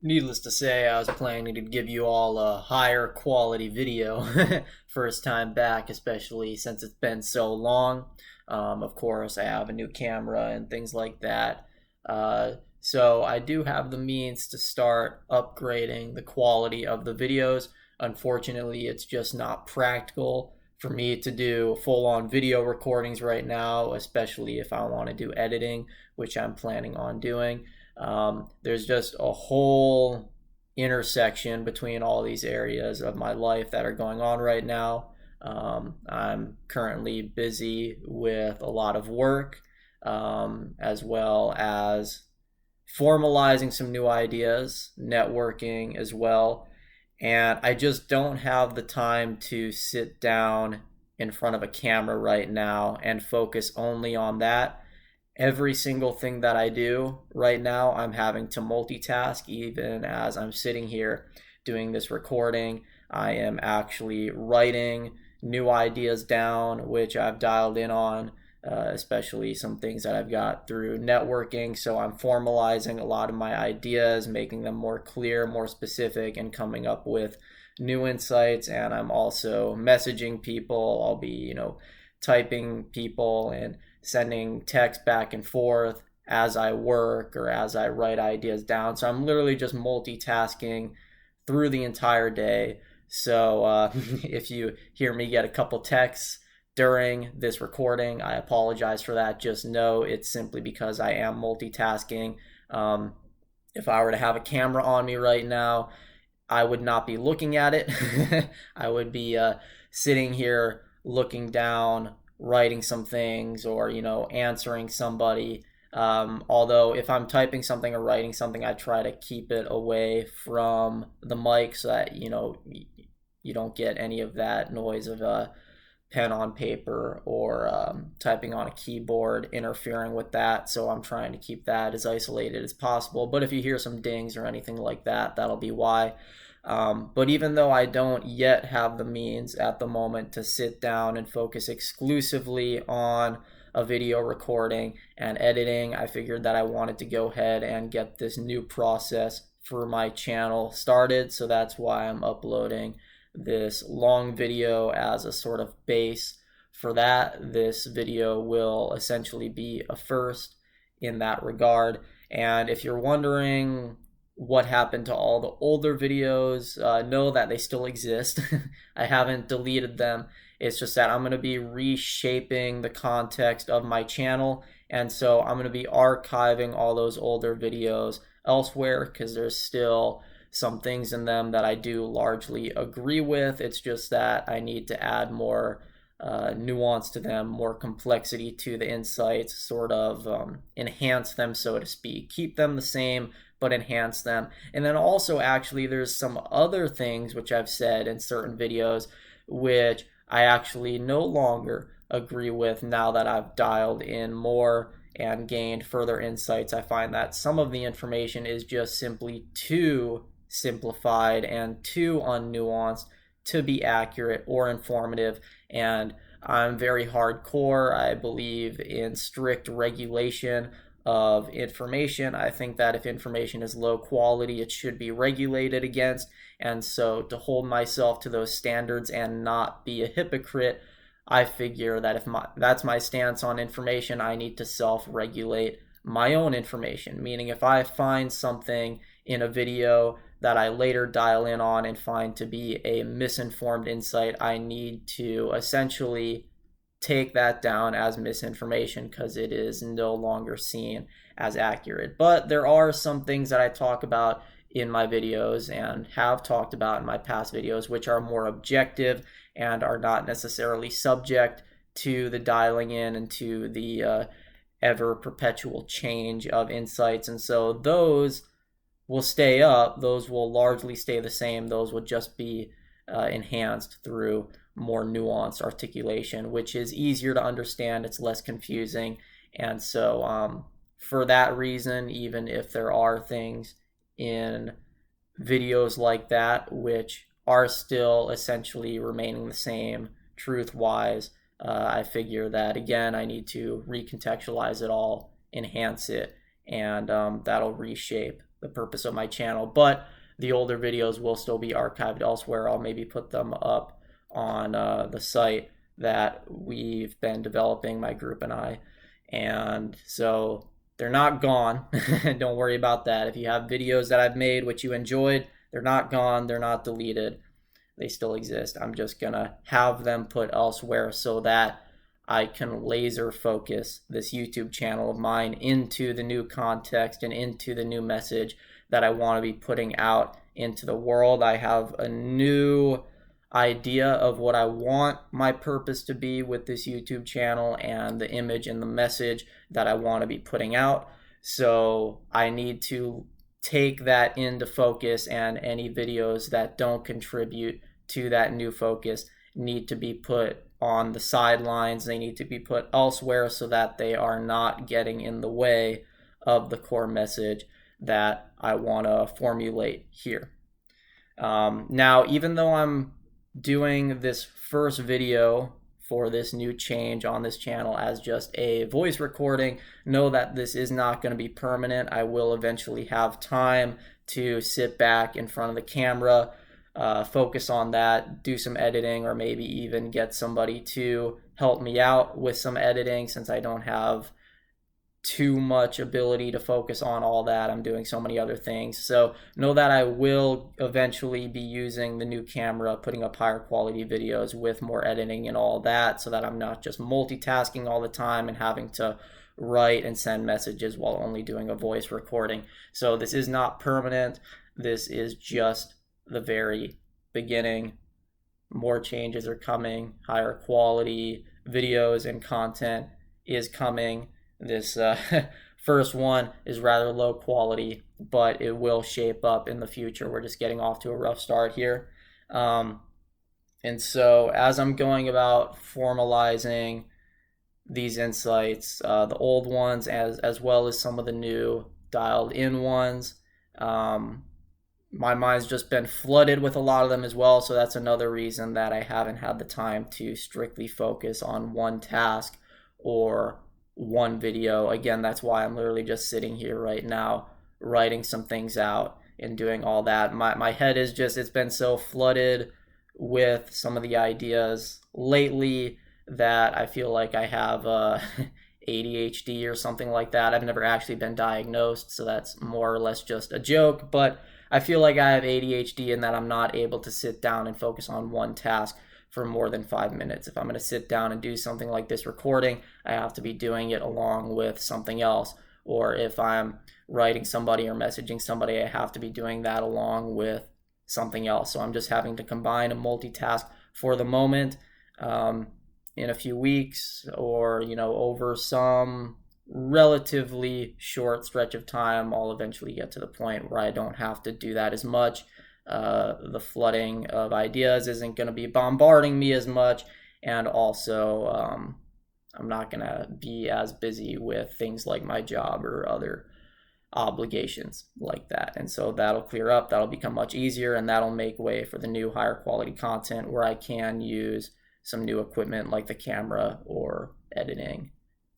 Needless to say, I was planning to give you all a higher quality video first time back, especially since it's been so long. Of course, I have a new camera and things like that. So I do have the means to start upgrading the quality of the videos. Unfortunately, it's just not practical for me to do full-on video recordings right now, especially if I want to do editing, which I'm planning on doing. There's just a whole intersection between all these areas of my life that are going on right now. I'm currently busy with a lot of work, as well as formalizing some new ideas, networking as well. And I just don't have the time to sit down in front of a camera right now and focus only on that. Every single thing that I do right now, I'm having to multitask. Even as I'm sitting here doing this recording, I am actually writing new ideas down, which I've dialed in on, especially some things that I've got through networking. So I'm formalizing a lot of my ideas, making them more clear, more specific, and coming up with new insights. And I'm also messaging people. I'll be, typing people and sending text back and forth as I work or as I write ideas down. So I'm literally just multitasking through the entire day. So if you hear me get a couple texts during this recording, I apologize for that. Just know it's simply because I am multitasking. If I were to have a camera on me right now, I would not be looking at it. I would be sitting here looking down, writing some things, or answering somebody. Although if I'm typing something or writing something, I try to keep it away from the mic so that you don't get any of that noise of a pen on paper or typing on a keyboard interfering with that. So I'm trying to keep that as isolated as possible. But if you hear some dings or anything like that, that'll be why. But even though I don't yet have the means at the moment to sit down and focus exclusively on a video recording and editing, I figured that I wanted to go ahead and get this new process for my channel started. So that's why I'm uploading this long video as a sort of base for that. This video will essentially be a first in that regard. And if you're wondering what happened to all the older videos, know that they still exist. I haven't deleted them. It's just that I'm going to be reshaping the context of my channel, and so I'm going to be archiving all those older videos elsewhere because there's still some things in them that I do largely agree with. It's just that I need to add more nuance to them, more complexity to the insights, sort of enhance them, so to speak. Keep them the same, but enhance them. And then also, actually, there's some other things which I've said in certain videos which I actually no longer agree with now that I've dialed in more and gained further insights. I find that some of the information is just simply too simplified and too unnuanced to be accurate or informative. And I'm very hardcore. I believe in strict regulation of information. I think that if information is low quality, it should be regulated against. And so to hold myself to those standards and not be a hypocrite, I figure that if that's my stance on information, I need to self-regulate my own information. Meaning if I find something in a video that I later dial in on and find to be a misinformed insight, I need to essentially take that down as misinformation because it is no longer seen as accurate. But there are some things that I talk about in my videos and have talked about in my past videos which are more objective and are not necessarily subject to the dialing in and to the ever perpetual change of insights. And so those will stay up. Those will largely stay the same. Those will just be enhanced through more nuanced articulation, which is easier to understand. It's less confusing. And so for that reason, even if there are things in videos like that which are still essentially remaining the same truth-wise, I figure that, again, I need to recontextualize it all, enhance it, and that'll reshape the purpose of my channel. But the older videos will still be archived elsewhere. I'll maybe put them up on the site that we've been developing, my group and I. And so they're not gone. Don't worry about that. If you have videos that I've made which you enjoyed, they're not gone, they're not deleted. They still exist. I'm just gonna have them put elsewhere so that I can laser focus this YouTube channel of mine into the new context and into the new message that I want to be putting out into the world. I have a new idea of what I want my purpose to be with this YouTube channel and the image and the message that I want to be putting out. So I need to take that into focus, and any videos that don't contribute to that new focus need to be put on the sidelines. They need to be put elsewhere so that they are not getting in the way of the core message that I want to formulate here. Now, even though I'm doing this first video for this new change on this channel as just a voice recording, know that this is not going to be permanent. I will eventually have time to sit back in front of the camera, focus on that, do some editing, or maybe even get somebody to help me out with some editing, since I don't have too much ability to focus on all that. I'm doing so many other things. So know that I will eventually be using the new camera, putting up higher quality videos with more editing and all that, so that I'm not just multitasking all the time and having to write and send messages while only doing a voice recording. So this is not permanent. This is just the very beginning. More changes are coming. Higher quality videos and content is coming. This first one is rather low quality, but it will shape up in the future. We're just getting off to a rough start here. And so as I'm going about formalizing these insights, the old ones as well as some of the new dialed in ones, my mind's just been flooded with a lot of them as well. So that's another reason that I haven't had the time to strictly focus on one task or one video. Again, that's why I'm literally just sitting here right now writing some things out and doing all that. My head is just, it's been so flooded with some of the ideas lately that I feel like I have ADHD or something like that. I've never actually been diagnosed, so that's more or less just a joke, but I feel like I have ADHD in that I'm not able to sit down and focus on one task for more than 5 minutes. If I'm going to sit down and do something like this recording, I have to be doing it along with something else. Or if I'm writing somebody or messaging somebody, I have to be doing that along with something else. So I'm just having to combine and multitask for the moment. In a few weeks, or over some relatively short stretch of time, I'll eventually get to the point where I don't have to do that as much. The flooding of ideas isn't going to be bombarding me as much, and also I'm not going to be as busy with things like my job or other obligations like that. And so that'll clear up, that'll become much easier, and that'll make way for the new higher quality content where I can use some new equipment like the camera or editing,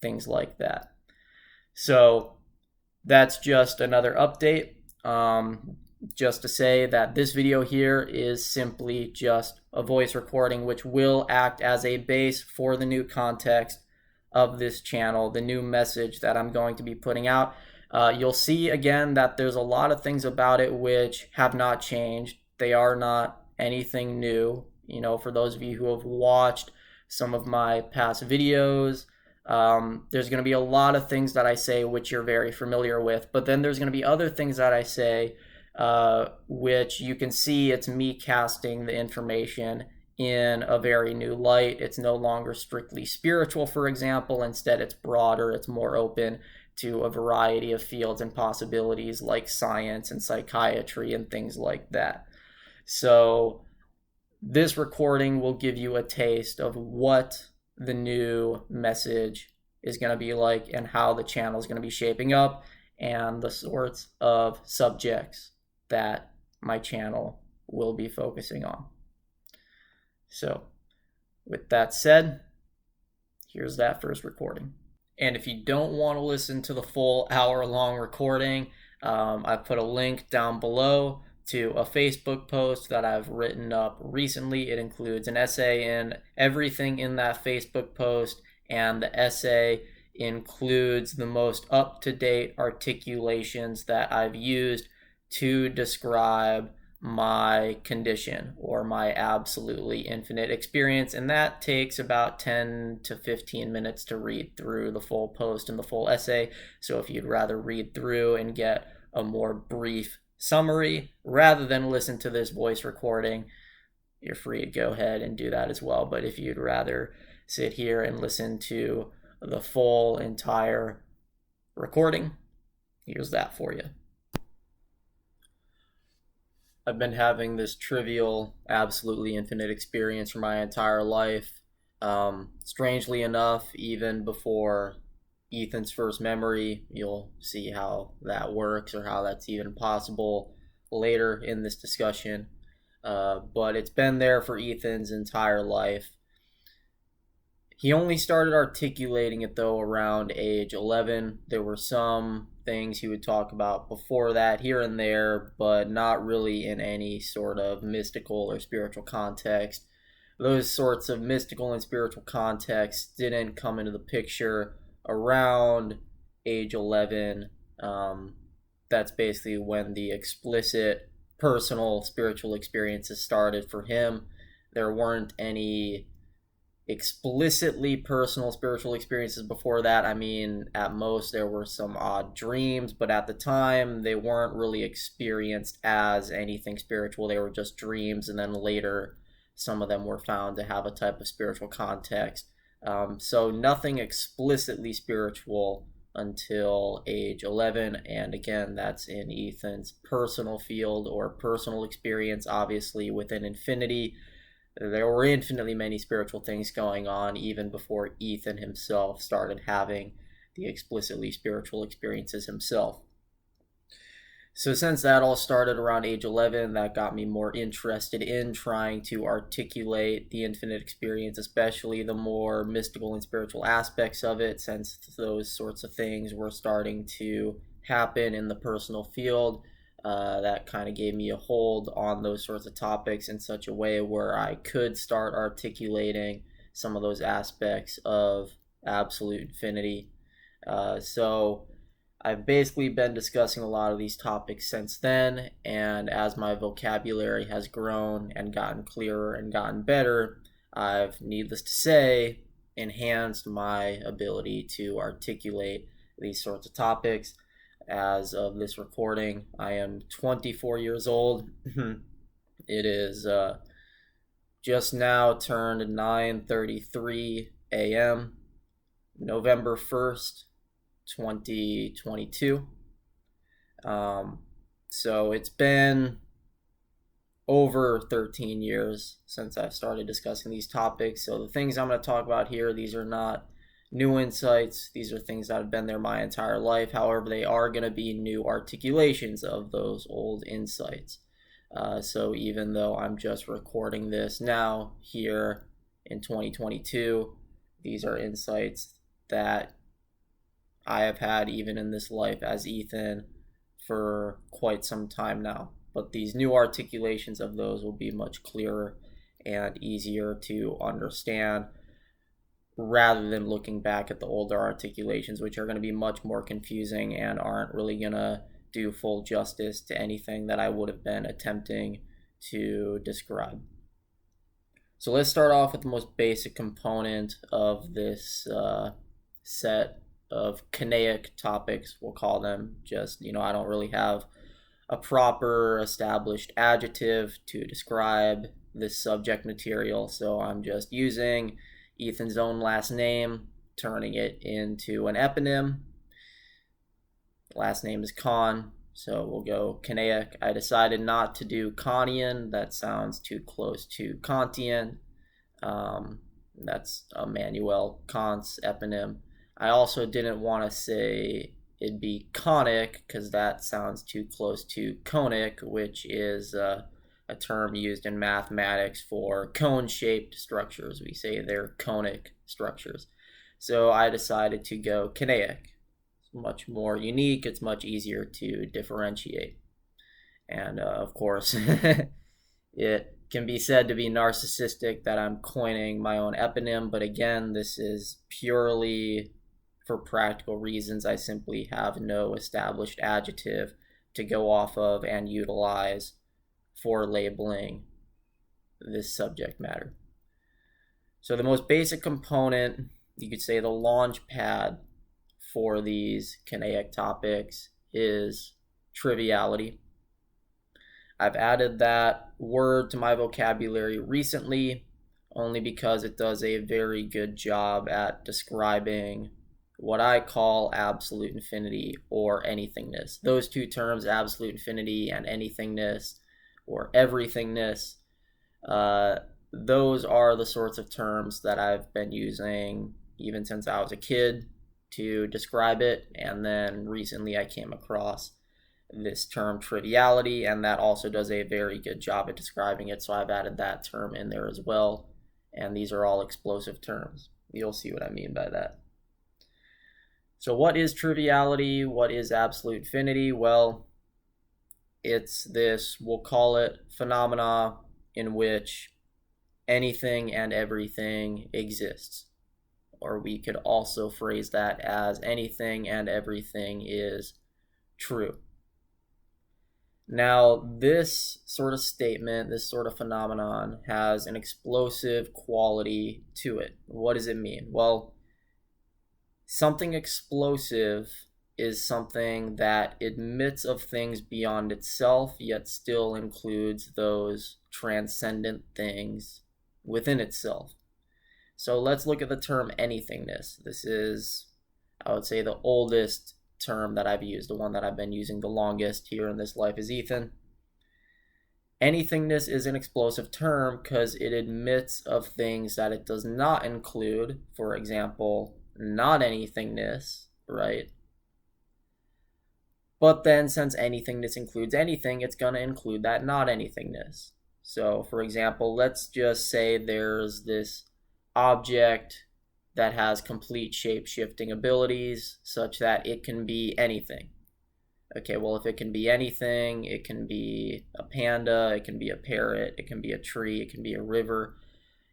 things like that. So that's just another update. Just to say that this video here is simply just a voice recording, which will act as a base for the new context of this channel, the new message that I'm going to be putting out. You'll see again that there's a lot of things about it which have not changed. They are not anything new. For those of you who have watched some of my past videos, there's going to be a lot of things that I say which you're very familiar with, but then there's going to be other things that I say which you can see it's me casting the information in a very new light. It's no longer strictly spiritual, for example. Instead, it's broader, it's more open to a variety of fields and possibilities like science and psychiatry and things like that. So this recording will give you a taste of what the new message is going to be like and how the channel is going to be shaping up and the sorts of subjects that my channel will be focusing on. So with that said, here's that first recording. And if you don't want to listen to the full hour-long recording, I put a link down below to a Facebook post that I've written up recently. It includes an essay and everything in that Facebook post, and the essay includes the most up-to-date articulations that I've used to describe my condition or my absolutely infinite experience, and that takes about 10 to 15 minutes to read through the full post and the full essay. So if you'd rather read through and get a more brief summary rather than listen to this voice recording, you're free to go ahead and do that as well. But if you'd rather sit here and listen to the full entire recording, here's that for you. I've been having this trivial, absolutely infinite experience for my entire life. Strangely enough, even before Ethan's first memory, you'll see how that works or how that's even possible later in this discussion. But it's been there for Ethan's entire life. He only started articulating it, though, around age 11. There were some things he would talk about before that, here and there, but not really in any sort of mystical or spiritual context. Those sorts of mystical and spiritual contexts didn't come into the picture around age 11. That's basically when the explicit personal spiritual experiences started for him. There weren't any explicitly personal spiritual experiences before that. I mean, at most there were some odd dreams, but at the time they weren't really experienced as anything spiritual. They were just dreams, and then later some of them were found to have a type of spiritual context. So nothing explicitly spiritual until age 11, and again, that's in Ethan's personal field or personal experience. Obviously, within infinity, there were infinitely many spiritual things going on even before Ethan himself started having the explicitly spiritual experiences himself. So since that all started around age 11, that got me more interested in trying to articulate the infinite experience, especially the more mystical and spiritual aspects of it, since those sorts of things were starting to happen in the personal field. That kind of gave me a hold on those sorts of topics in such a way where I could start articulating some of those aspects of absolute infinity. So I've basically been discussing a lot of these topics since then, and as my vocabulary has grown and gotten clearer and gotten better, I've, needless to say, enhanced my ability to articulate these sorts of topics. As of this recording, I am 24 years old. It is just now turned 9:33 a.m., November 1st, 2022. So it's been over 13 years since I've started discussing these topics. So the things I'm going to talk about here, these are not new insights. These are things that have been there my entire life. However, they are going to be new articulations of those old insights. So even though I'm just recording this now here in 2022, these are insights that I have had even in this life as Ethan for quite some time now. But these new articulations of those will be much clearer and easier to understand, rather than looking back at the older articulations, which are going to be much more confusing and aren't really going to do full justice to anything that I would have been attempting to describe. So let's start off with the most basic component of this set of Canaic topics, we'll call them. Just, I don't really have a proper established adjective to describe this subject material, so I'm just using Ethan's own last name, turning it into an eponym. Last name is Khan, so we'll go Canaic. I decided not to do Kantian. That sounds too close to Kantian. That's Immanuel Kant's eponym. I also didn't want to say it'd be conic because that sounds too close to conic, which is a term used in mathematics for cone-shaped structures. We say they're conic structures. So I decided to go Canaic. much more unique. It's much easier to differentiate. And of course, it can be said to be narcissistic that I'm coining my own eponym, but again, this is purely for practical reasons. I simply have no established adjective to go off of and utilize for labeling this subject matter. So the most basic component, you could say the launch pad for these kinetic topics, is triviality. I've added that word to my vocabulary recently only because it does a very good job at describing what I call absolute infinity or anythingness. Those two terms, absolute infinity and anythingness or everythingness, those are the sorts of terms that I've been using even since I was a kid to describe it, and then recently I came across this term triviality, and that also does a very good job at describing it, so I've added that term in there as well, and these are all explosive terms. You'll see what I mean by that. So what is triviality? What is absolute infinity? Well, it's this, we'll call it, phenomena in which anything and everything exists. Or we could also phrase that as anything and everything is true. Now, this sort of statement, this sort of phenomenon, has an explosive quality to it. What does it mean? Well, something explosive is something that admits of things beyond itself, yet still includes those transcendent things within itself. So let's look at the term anythingness. This is, I would say, the oldest term that I've used, the one that I've been using the longest here in this life is Ethan. Anythingness is an explosive term because it admits of things that it does not include. For example, not anythingness, right? But then since anythingness includes anything, it's going to include that not anythingness. So for example, let's just say there's this object that has complete shape-shifting abilities such that it can be anything. Okay, well, if it can be anything, it can be a panda, it can be a parrot, it can be a tree, it can be a river.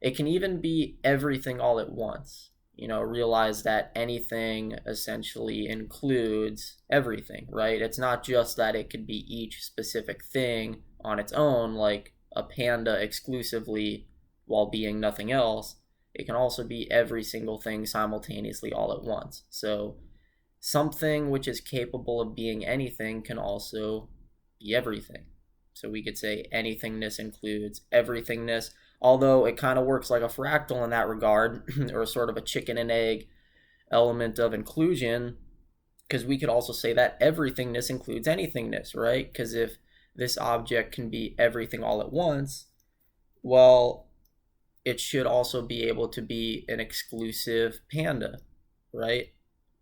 It can even be everything all at once. You know, realize that anything essentially includes everything, right? It's not just that it could be each specific thing on its own, like a panda exclusively while being nothing else. It can also be every single thing simultaneously all at once. So something which is capable of being anything can also be everything. So we could say anythingness includes everythingness, although it kind of works like a fractal in that regard, or sort of a chicken and egg element of inclusion, because we could also say that everythingness includes anythingness, right? Because if this object can be everything all at once, well, it should also be able to be an exclusive panda, right?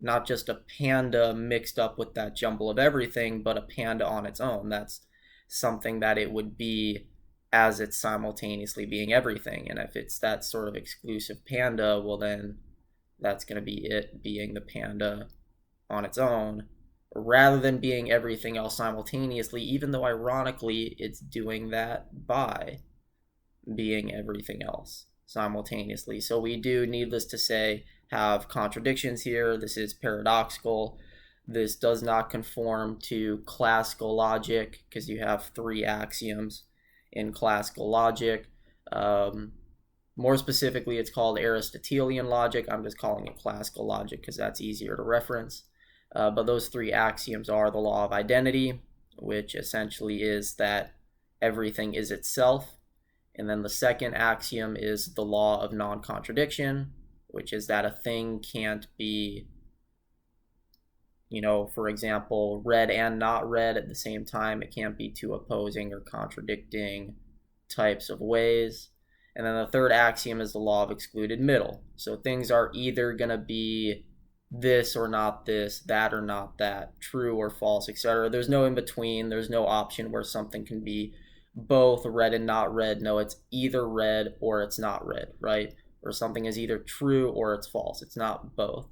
Not just a panda mixed up with that jumble of everything, but a panda on its own. That's something that it would be as it's simultaneously being everything. And if it's that sort of exclusive panda, well then that's going to be it being the panda on its own, rather than being everything else simultaneously, even though ironically it's doing that by being everything else simultaneously. So we do, needless to say, have contradictions here. This is paradoxical. This does not conform to classical logic because you have three axioms in classical logic. More specifically, it's called Aristotelian logic. I'm just calling it classical logic because that's easier to reference. But those three axioms are the law of identity, which essentially is that everything is itself. And then the second axiom is the law of non-contradiction, which is that a thing can't be, for example, red and not red at the same time. It can't be two opposing or contradicting types of ways. And then the third axiom is the law of excluded middle. So things are either going to be this or not this, that or not that, true or false, etc. There's no in between. There's no option where something can be both red and not red. No, it's either red or it's not red, right? Or something is either true or it's false. It's not both.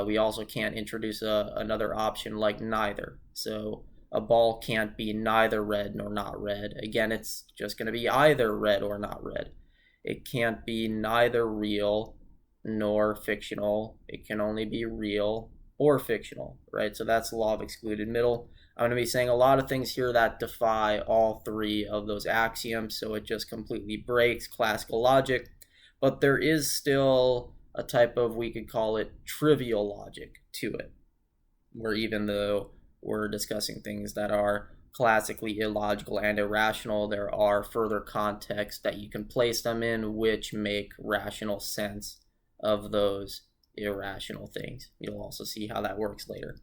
We also can't introduce another option like neither. So a ball can't be neither red nor not red. Again, it's just going to be either red or not red. It can't be neither real nor fictional. It can only be real or fictional, right? So that's the law of excluded middle. I'm going to be saying a lot of things here that defy all three of those axioms, so it just completely breaks classical logic. But there is still a type of, we could call it trivial logic to it, where even though we're discussing things that are classically illogical and irrational, there are further contexts that you can place them in which make rational sense of those irrational things. You'll also see how that works later.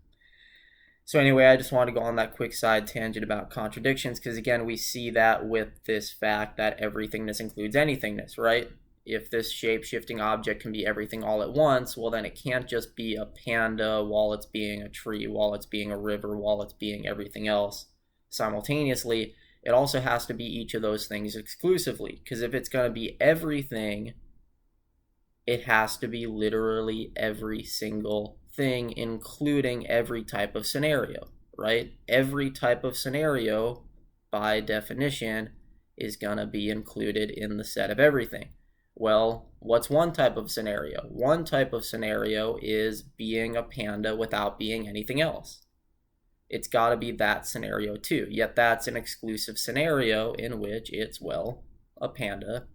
So anyway, I just want to go on that quick side tangent about contradictions, because again, we see that with this fact that everythingness includes anythingness, right? If this shape-shifting object can be everything all at once, well, then it can't just be a panda while it's being a tree, while it's being a river, while it's being everything else simultaneously. It also has to be each of those things exclusively, because if it's going to be everything, it has to be literally every single thing, including every type of scenario, right? Every type of scenario, by definition, is going to be included in the set of everything. Well, what's one type of scenario? One type of scenario is being a panda without being anything else. It's got to be that scenario too. Yet that's an exclusive scenario in which it's, well, a panda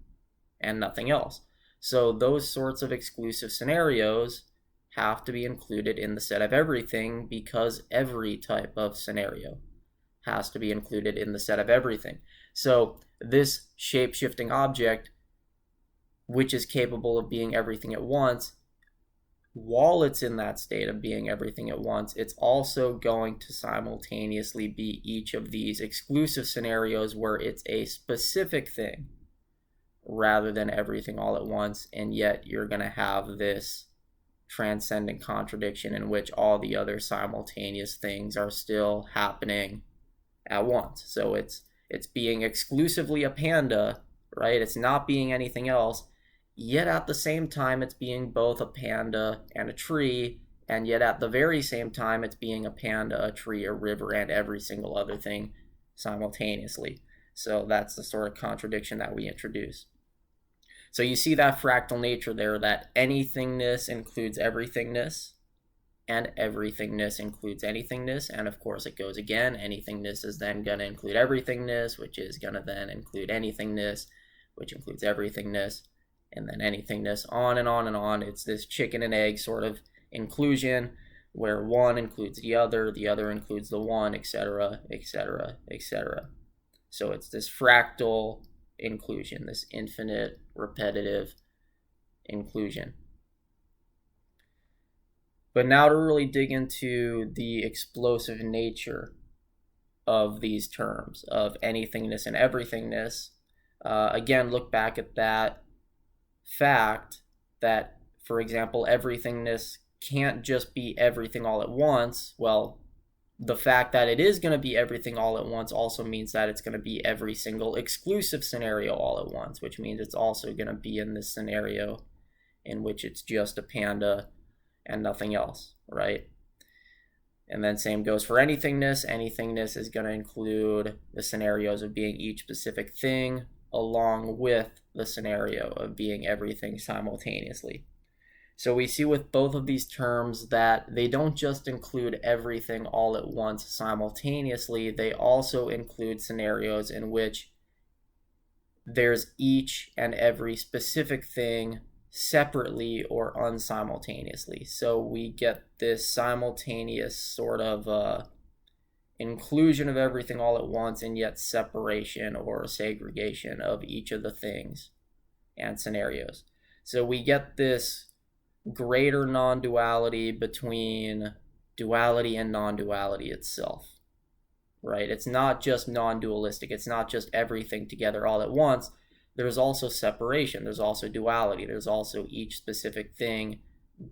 and nothing else. So those sorts of exclusive scenarios have to be included in the set of everything, because every type of scenario has to be included in the set of everything. So this shape-shifting object, which is capable of being everything at once, while it's in that state of being everything at once, it's also going to simultaneously be each of these exclusive scenarios where it's a specific thing rather than everything all at once, and yet you're going to have this transcendent contradiction in which all the other simultaneous things are still happening at once. So it's being exclusively a panda, right? It's not being anything else, yet at the same time it's being both a panda and a tree, and yet at the very same time it's being a panda, a tree, a river, and every single other thing simultaneously. So that's the sort of contradiction that we introduce. So you see that fractal nature there, that anythingness includes everythingness, and everythingness includes anythingness, and of course it goes again. Anythingness is then going to include everythingness, which is going to then include anythingness, which includes everythingness, and then anythingness, on and on and on. It's this chicken and egg sort of inclusion, where one includes the other includes the one, etc., etc., etc. So it's this fractal inclusion, this infinite repetitive inclusion. But now to really dig into the explosive nature of these terms, of anythingness and everythingness, again, look back at that fact that, for example, everythingness can't just be everything all at once. Well, the fact that it is going to be everything all at once also means that it's going to be every single exclusive scenario all at once, which means it's also going to be in this scenario in which it's just a panda and nothing else, right? And then same goes for anythingness. Anythingness is going to include the scenarios of being each specific thing along with the scenario of being everything simultaneously. So we see with both of these terms that they don't just include everything all at once simultaneously, they also include scenarios in which there's each and every specific thing separately or unsimultaneously. So we get this simultaneous sort of inclusion of everything all at once, and yet separation or segregation of each of the things and scenarios. So we get this greater non-duality between duality and non-duality itself, right? It's not just non-dualistic. It's not just everything together all at once. There's also separation. There's also duality. There's also each specific thing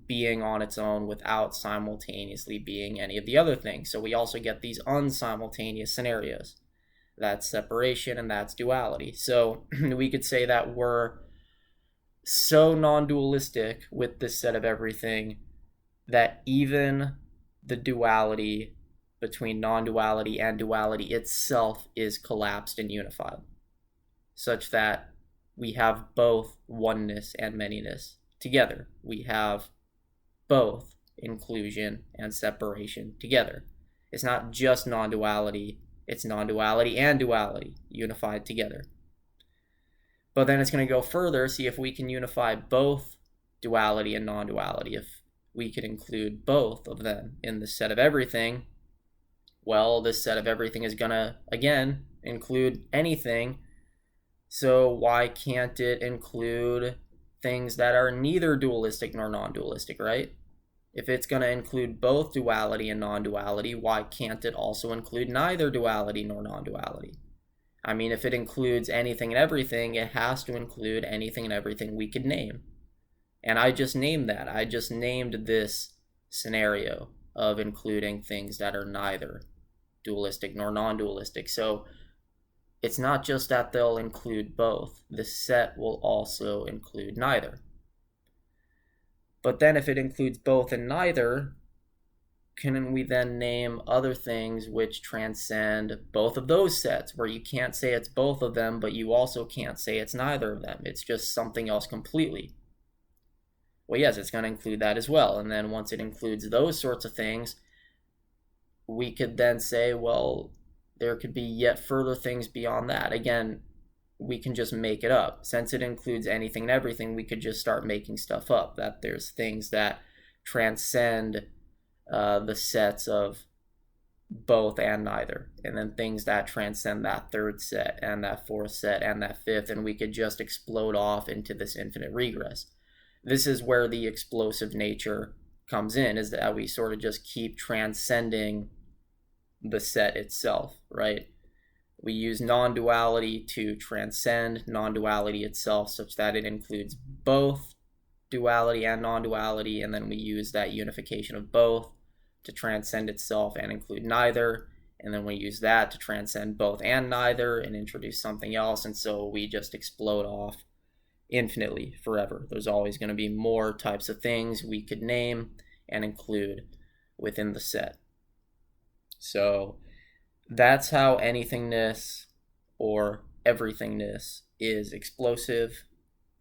being on its own without simultaneously being any of the other things. So we also get these unsimultaneous scenarios. That's separation and that's duality. So we could say that we're so non-dualistic with this set of everything that even the duality between non-duality and duality itself is collapsed and unified, such that we have both oneness and manyness together. We have both inclusion and separation together. It's not just non-duality, it's non-duality and duality unified together. But then it's going to go further, see if we can unify both duality and non-duality. If we could include both of them in the set of everything, well, this set of everything is going to, again, include anything. So why can't it include things that are neither dualistic nor non-dualistic, right? If it's going to include both duality and non-duality, why can't it also include neither duality nor non-duality? I mean, if it includes anything and everything, it has to include anything and everything we could name. And I just named that. I just named this scenario of including things that are neither dualistic nor non-dualistic. So it's not just that they'll include both. The set will also include neither. But then if it includes both and neither, can we then name other things which transcend both of those sets, where you can't say it's both of them, but you also can't say it's neither of them? It's just something else completely. Well, yes, it's going to include that as well. And then once it includes those sorts of things, we could then say, well, there could be yet further things beyond that. Again, we can just make it up. Since it includes anything and everything, we could just start making stuff up, that there's things that transcend the sets of both and neither, and then things that transcend that third set and that fourth set and that fifth, and we could just explode off into this infinite regress. This is where the explosive nature comes in, is that we sort of just keep transcending the set itself, right? We use non-duality to transcend non-duality itself, such that it includes both duality and non-duality, and then we use that unification of both to transcend itself and include neither, and then we use that to transcend both and neither and introduce something else, and so we just explode off infinitely forever. There's always going to be more types of things we could name and include within the set. So that's how anythingness or everythingness is explosive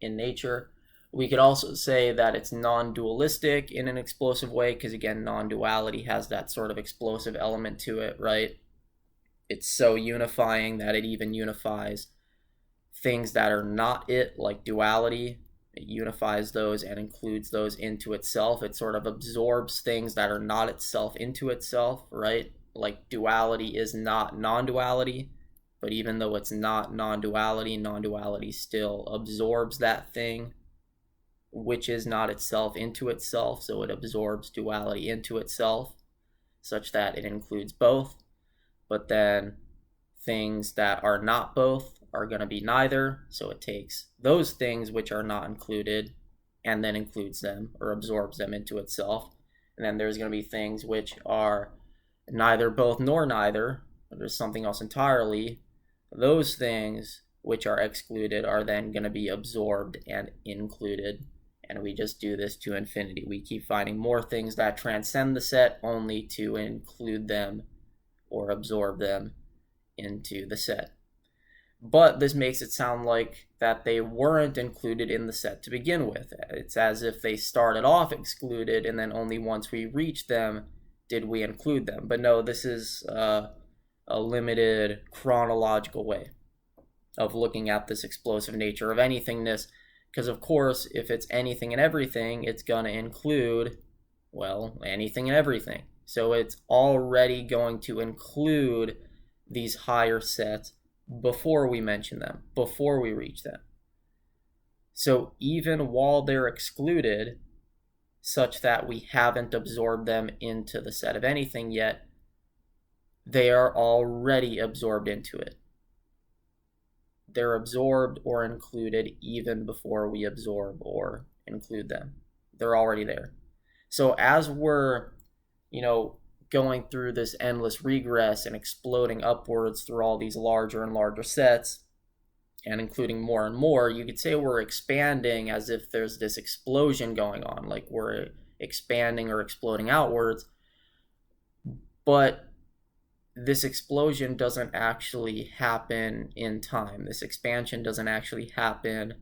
in nature. We could also say that it's non-dualistic in an explosive way, because again, non-duality has that sort of explosive element to it, right? It's so unifying that it even unifies things that are not it, like duality. It unifies those and includes those into itself. It sort of absorbs things that are not itself into itself, right? Like duality is not non-duality, but even though it's not non-duality, non-duality still absorbs that thing which is not itself into itself, so it absorbs duality into itself, such that it includes both. But then things that are not both are going to be neither, so it takes those things which are not included and then includes them or absorbs them into itself. And then there's going to be things which are neither both nor neither, there's something else entirely. Those things which are excluded are then going to be absorbed and included, and we just do this to infinity. We keep finding more things that transcend the set only to include them or absorb them into the set. But this makes it sound like that they weren't included in the set to begin with. It's as if they started off excluded, and then only once we reached them did we include them. But no, this is a limited chronological way of looking at this explosive nature of anythingness, because of course, if it's anything and everything, it's going to include, well, anything and everything. So it's already going to include these higher sets before we mention them, before we reach them. So even while they're excluded, such that we haven't absorbed them into the set of anything yet, they are already absorbed into it. They're absorbed or included even before we absorb or include them. They're already there. So as we're, going through this endless regress and exploding upwards through all these larger and larger sets and including more and more, you could say we're expanding as if there's this explosion going on, like we're expanding or exploding outwards. But this explosion doesn't actually happen in time. This expansion doesn't actually happen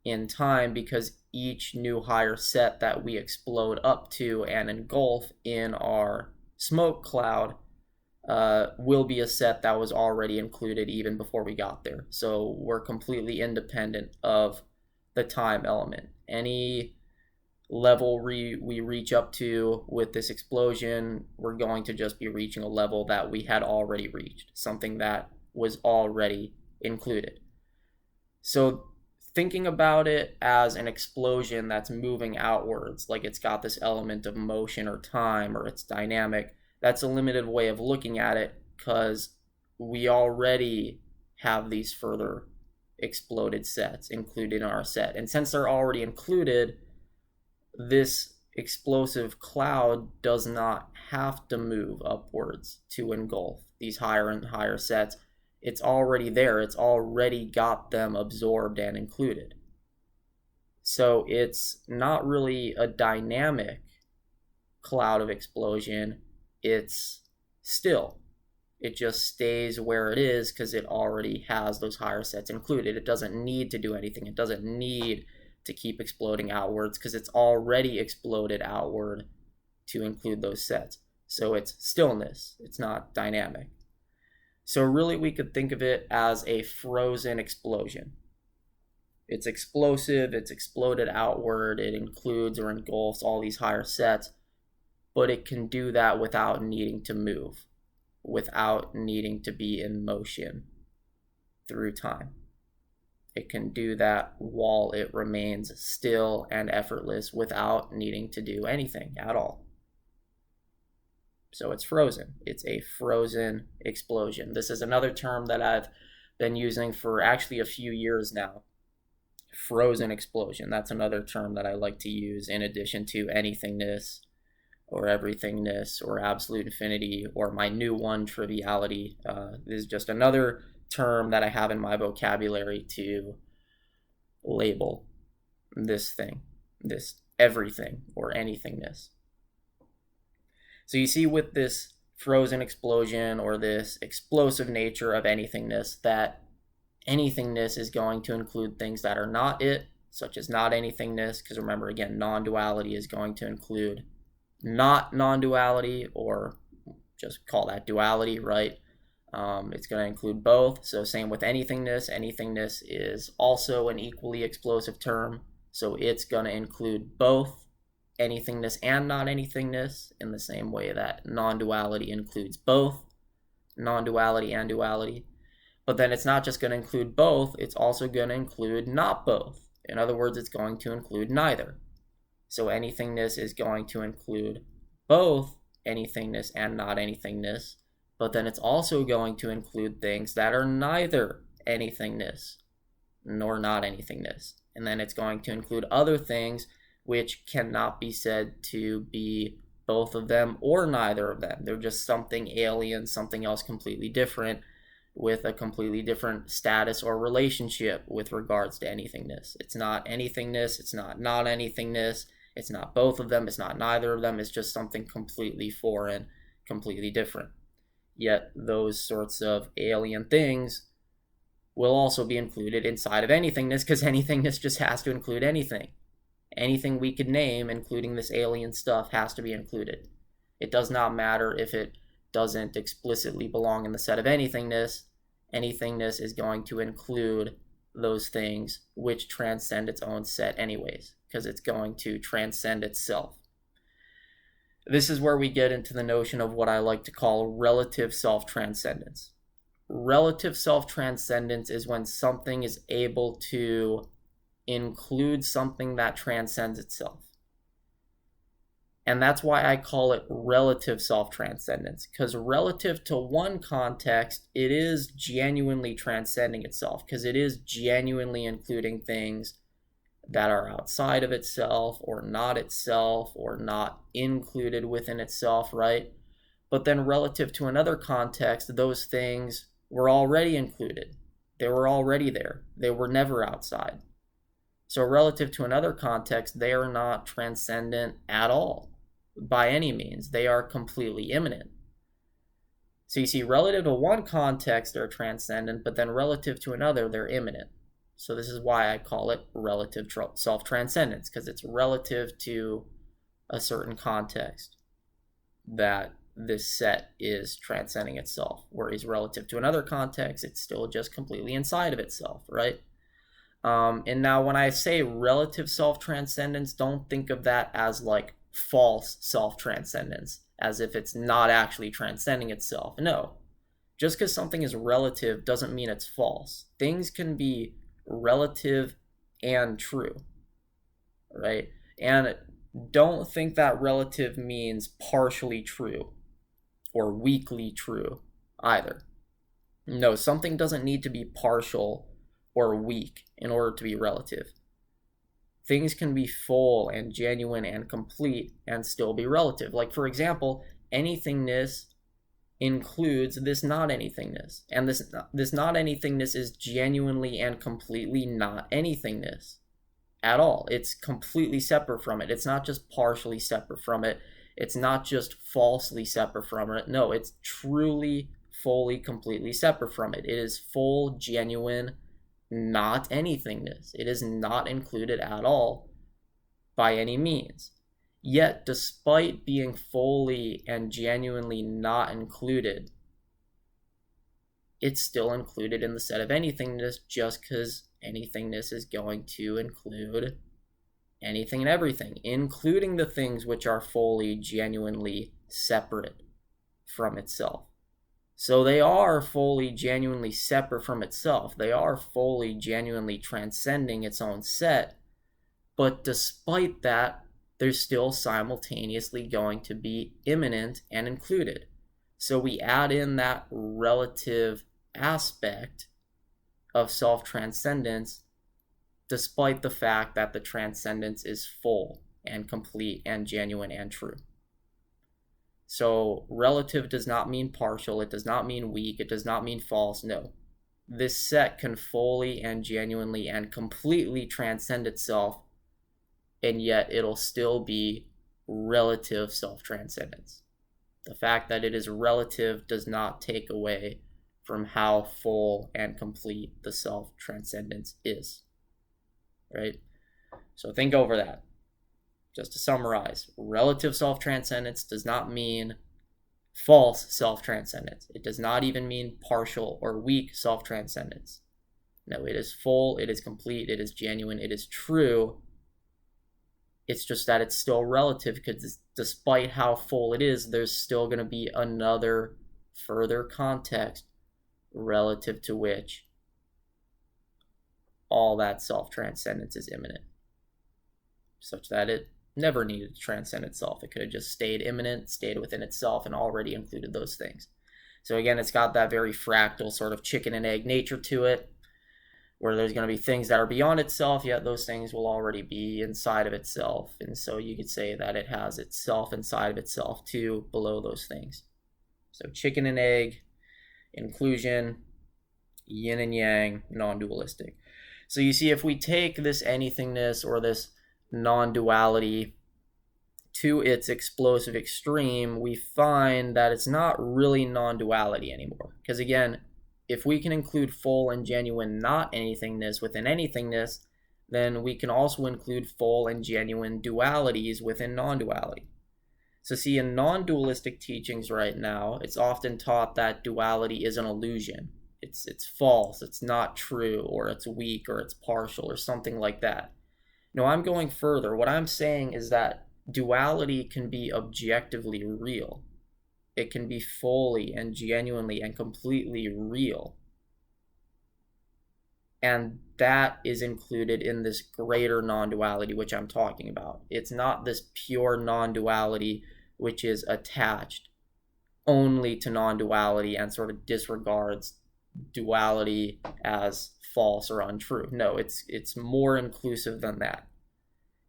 in time, because each new higher set that we explode up to and engulf in our smoke cloud will be a set that was already included even before we got there. So we're completely independent of the time element. Any level we reach up to with this explosion, we're going to just be reaching a level that we had already reached, something that was already included. So thinking about it as an explosion that's moving outwards, like it's got this element of motion or time, or it's dynamic, that's a limited way of looking at it, because we already have these further exploded sets included in our set. And since they're already included, this explosive cloud does not have to move upwards to engulf these higher and higher sets. It's already there. It's already got them absorbed and included. So it's not really a dynamic cloud of explosion. It's still. It just stays where it is because it already has those higher sets included. It doesn't need to do anything. It doesn't need to keep exploding outwards because it's already exploded outward to include those sets. So it's stillness. It's not dynamic. So really we could think of it as a frozen explosion. It's explosive, it's exploded outward, it includes or engulfs all these higher sets, but it can do that without needing to move, without needing to be in motion through time. It can do that while it remains still and effortless without needing to do anything at all. So it's frozen. It's a frozen explosion. This is another term that I've been using for actually a few years now. Frozen explosion. That's another term that I like to use in addition to anythingness or everythingness or absolute infinity or my new one, triviality. This is just another term that I have in my vocabulary to label this thing, this everything or anythingness. So you see with this frozen explosion or this explosive nature of anythingness that anythingness is going to include things that are not it, such as not anythingness, because remember again, non-duality is going to include not non-duality, or just call that duality, right? It's going to include both. So same with anythingness. Anythingness is also an equally explosive term. So it's going to include both anythingness and not anythingness in the same way that non-duality includes both non-duality and duality. But then it's not just going to include both, it's also going to include not both. In other words, it's going to include neither. So anythingness is going to include both anythingness and not anythingness, but then it's also going to include things that are neither anythingness nor not anythingness. And then it's going to include other things which cannot be said to be both of them or neither of them. They're just something alien, something else completely different, with a completely different status or relationship with regards to anythingness. It's not anythingness, it's not anythingness, it's not both of them, it's not neither of them, it's just something completely foreign, completely different. Yet those sorts of alien things will also be included inside of anythingness, because anythingness just has to include anything. Anything we could name, including this alien stuff, has to be included. It does not matter if it doesn't explicitly belong in the set of anythingness. Anythingness is going to include those things which transcend its own set anyways, because it's going to transcend itself. This is where we get into the notion of what I like to call relative self-transcendence. Relative self-transcendence is when something is able to include something that transcends itself. And that's why I call it relative self-transcendence, because relative to one context, it is genuinely transcending itself, because it is genuinely including things that are outside of itself or not included within itself, right? But then relative to another context, those things were already included. They were already there. They were never outside. So relative to another context, they are not transcendent at all. by any means. They are completely immanent. So you see, relative to one context, they're transcendent, but then relative to another, they're immanent. So this is why I call it relative self-transcendence, because it's relative to a certain context that this set is transcending itself, whereas relative to another context, it's still just completely inside of itself, right? And now when I say relative self-transcendence, don't think of that as like false self-transcendence, as if it's not actually transcending itself. No, just because something is relative doesn't mean it's false. Things can be relative and true, right? And don't think that relative means partially true or weakly true either. No, something doesn't need to be partial or weak in order to be relative. Things can be full and genuine and complete and still be relative. Like, for example, anythingness includes this not anythingness, and this not anythingness is genuinely and completely not anythingness at all. It's completely separate from it. It's not just partially separate from it. It's not just falsely separate from it. No, it's truly, fully, completely separate from it. It is full, genuine, not anythingness. It is not included at all by any means. Yet, despite being fully and genuinely not included, it's still included in the set of anythingness, just because anythingness is going to include anything and everything, including the things which are fully, genuinely separate from itself. So they are fully, genuinely separate from itself. They are fully, genuinely transcending its own set. But despite that, they're still simultaneously going to be immanent and included. So we add in that relative aspect of self-transcendence, despite the fact that the transcendence is full and complete and genuine and true. So relative does not mean partial, it does not mean weak, it does not mean false, no. This set can fully and genuinely and completely transcend itself, and yet it'll still be relative self-transcendence. The fact that it is relative does not take away from how full and complete the self-transcendence is, right? So think over that. Just to summarize, relative self-transcendence does not mean false self-transcendence. It does not even mean partial or weak self-transcendence. No, it is full, it is complete, it is genuine, it is true. It's just that it's still relative, because despite how full it is, there's still going to be another further context relative to which all that self-transcendence is immanent, such that it never needed to transcend itself. It could have just stayed immanent, stayed within itself, and already included those things. So again, it's got that very fractal sort of chicken and egg nature to it, where there's going to be things that are beyond itself, yet those things will already be inside of itself. And so you could say that it has itself inside of itself too, below those things. So chicken and egg, inclusion, yin and yang, non-dualistic. So you see, if we take this anythingness or this non-duality to its explosive extreme, we find that it's not really non-duality anymore. Because again, if we can include full and genuine not anythingness within anythingness, then we can also include full and genuine dualities within non-duality. So see, in non-dualistic teachings right now, it's often taught that duality is an illusion. It's false, it's not true, or it's weak, or it's partial, or something like that. No, I'm going further. What I'm saying is that duality can be objectively real. It can be fully and genuinely and completely real. And that is included in this greater non-duality which I'm talking about. It's not this pure non-duality which is attached only to non-duality and sort of disregards duality as false or untrue. No, it's more inclusive than that.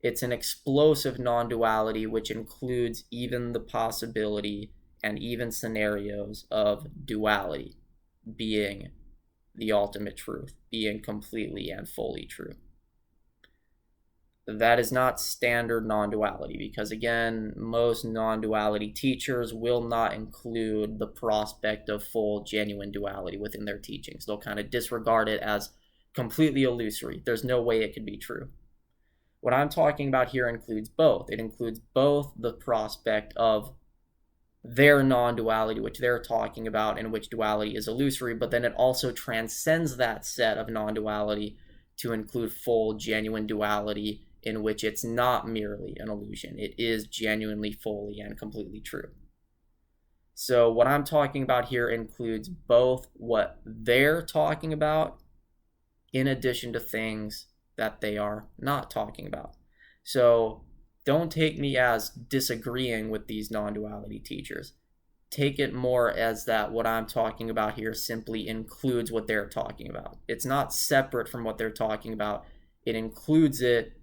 It's an explosive non-duality which includes even the possibility and even scenarios of duality being the ultimate truth, being completely and fully true. that is not standard non-duality, because again, most non-duality teachers will not include the prospect of full genuine duality within their teachings. They'll kind of disregard it as completely illusory. There's no way it could be true. What I'm talking about here includes both. It includes both the prospect of their non-duality, which they're talking about, in which duality is illusory, but then it also transcends that set of non-duality to include full genuine duality, in which it's not merely an illusion. It is genuinely, fully, and completely true. So what I'm talking about here includes both what they're talking about in addition to things that they are not talking about. So don't take me as disagreeing with these non-duality teachers. Take it more as that what I'm talking about here simply includes what they're talking about. It's not separate from what they're talking about. It includes it,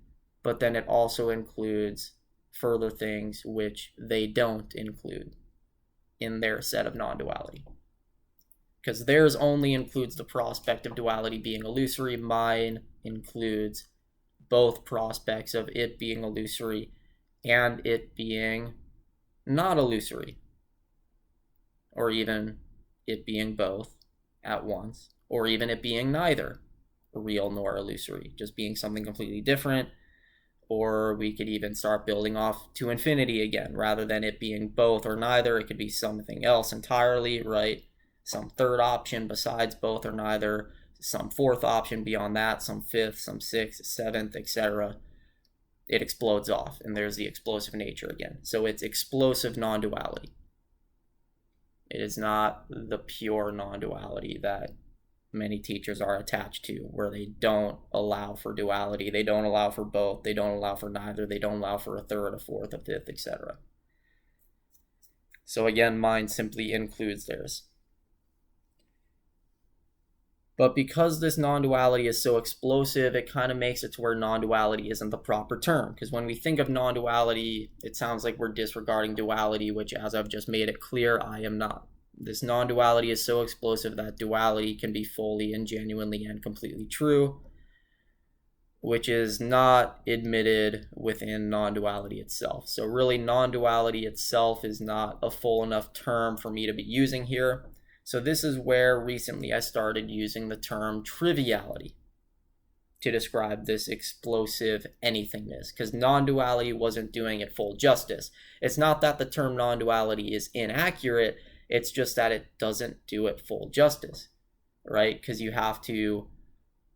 but then it also includes further things which they don't include in their set of non-duality. Because theirs only includes the prospect of duality being illusory. Mine includes both prospects of it being illusory and it being not illusory, or even it being both at once, or even it being neither real nor illusory, just being something completely different. Or we could even start building off to infinity again. Rather than it being both or neither, it could be something else entirely, right? Some third option besides both or neither, some fourth option beyond that, some fifth, some sixth, seventh, etc. It explodes off, and there's the explosive nature again. So it's explosive non-duality. It is not the pure non-duality that many teachers are attached to, where they don't allow for duality, they don't allow for both, they don't allow for neither, they don't allow for a third, a fourth, a fifth, etc. So again, mine simply includes theirs. But because this non-duality is so explosive, it kind of makes it to where non-duality isn't the proper term. Because when we think of non-duality, it sounds like we're disregarding duality, which, as I've just made it clear, I am not. This non-duality is so explosive that duality can be fully and genuinely and completely true, which is not admitted within non-duality itself. So really, non-duality itself is not a full enough term for me to be using here. So this is where recently I started using the term triviality to describe this explosive anythingness, because non-duality wasn't doing it full justice. It's not that the term non-duality is inaccurate, it's just that it doesn't do it full justice, right? Because you have to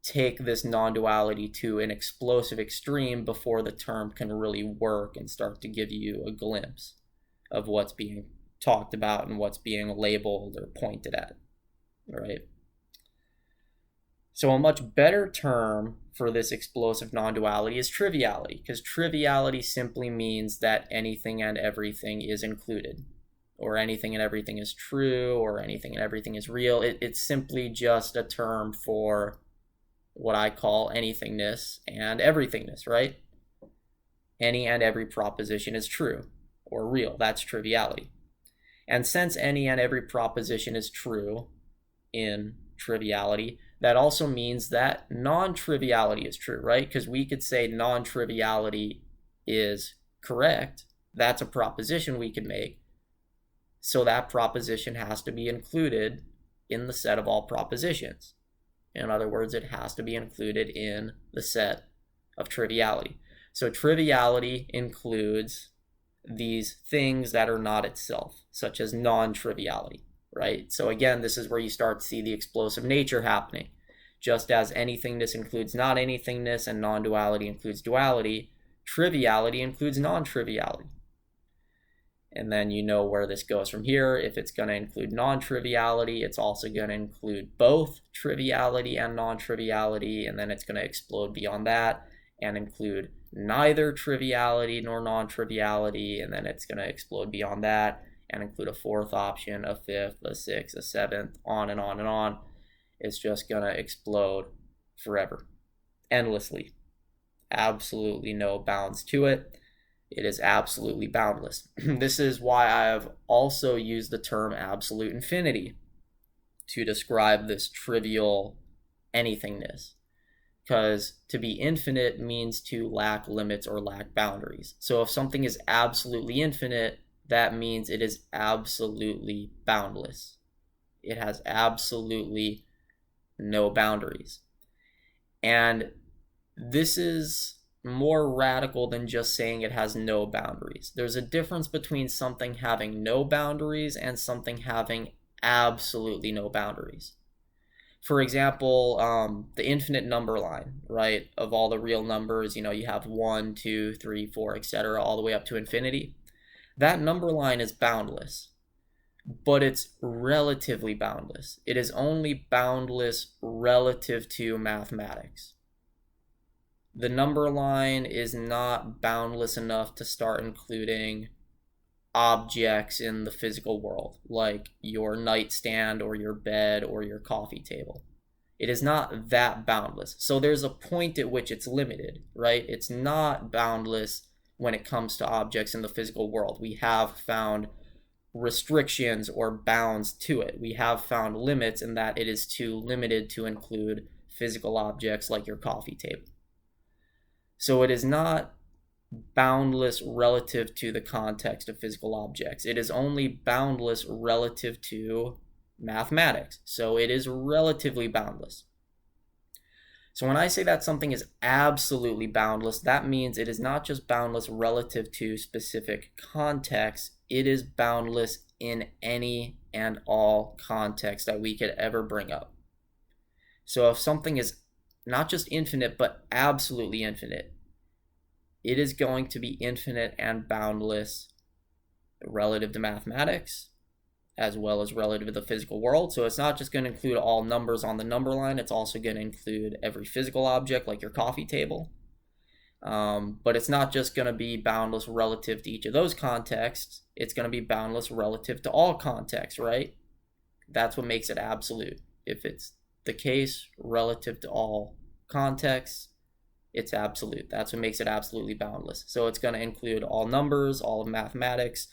take this non-duality to an explosive extreme before the term can really work and start to give you a glimpse of what's being talked about and what's being labeled or pointed at, right? So a much better term for this explosive non-duality is triviality, because triviality simply means that anything and everything is included, or anything and everything is true, or anything and everything is real. It's simply just a term for what I call anythingness and everythingness, right? Any and every proposition is true or real. That's triviality. And since any and every proposition is true in triviality, that also means that non-triviality is true, right? Because we could say non-triviality is correct. That's a proposition we could make. So that proposition has to be included in the set of all propositions. In other words, it has to be included in the set of triviality. So triviality includes these things that are not itself, such as non-triviality, right? So again, this is where you start to see the explosive nature happening. Just as anythingness includes not anythingness and non-duality includes duality, triviality includes non-triviality. And then you know where this goes from here. If it's going to include non-triviality, it's also going to include both triviality and non-triviality, and then it's going to explode beyond that and include neither triviality nor non-triviality, and then it's going to explode beyond that and include a fourth option, a fifth, a sixth, a seventh, on and on and on. It's just going to explode forever, endlessly. Absolutely no bounds to it. It is absolutely boundless. This is why I have also used the term absolute infinity to describe this trivial anythingness. because to be infinite means to lack limits or lack boundaries. So if something is absolutely infinite, that means it is absolutely boundless. It has absolutely no boundaries. And this is more radical than just saying it has no boundaries. There's a difference between something having no boundaries and something having absolutely no boundaries. For example, the infinite number line, right, of all the real numbers, you have 1, 2, 3, 4, etc., all the way up to infinity. That number line is boundless, but it's relatively boundless. It is only boundless relative to mathematics. The number line is not boundless enough to start including objects in the physical world, like your nightstand or your bed or your coffee table. It is not that boundless. So there's a point at which it's limited, right? It's not boundless when it comes to objects in the physical world. We have found restrictions or bounds to it. We have found limits in that it is too limited to include physical objects like your coffee table. So it is not boundless relative to the context of physical objects. It is only boundless relative to mathematics. So it is relatively boundless. So when I say that something is absolutely boundless, that means it is not just boundless relative to specific contexts, it is boundless in any and all contexts that we could ever bring up. So if something is not just infinite, but absolutely infinite, it is going to be infinite and boundless relative to mathematics, as well as relative to the physical world. So it's not just going to include all numbers on the number line, it's also going to include every physical object like your coffee table. But it's not just going to be boundless relative to each of those contexts, it's going to be boundless relative to all contexts, right? That's what makes it absolute. If it's the case relative to all contexts, it's absolute. That's what makes it absolutely boundless. So it's going to include all numbers, all of mathematics,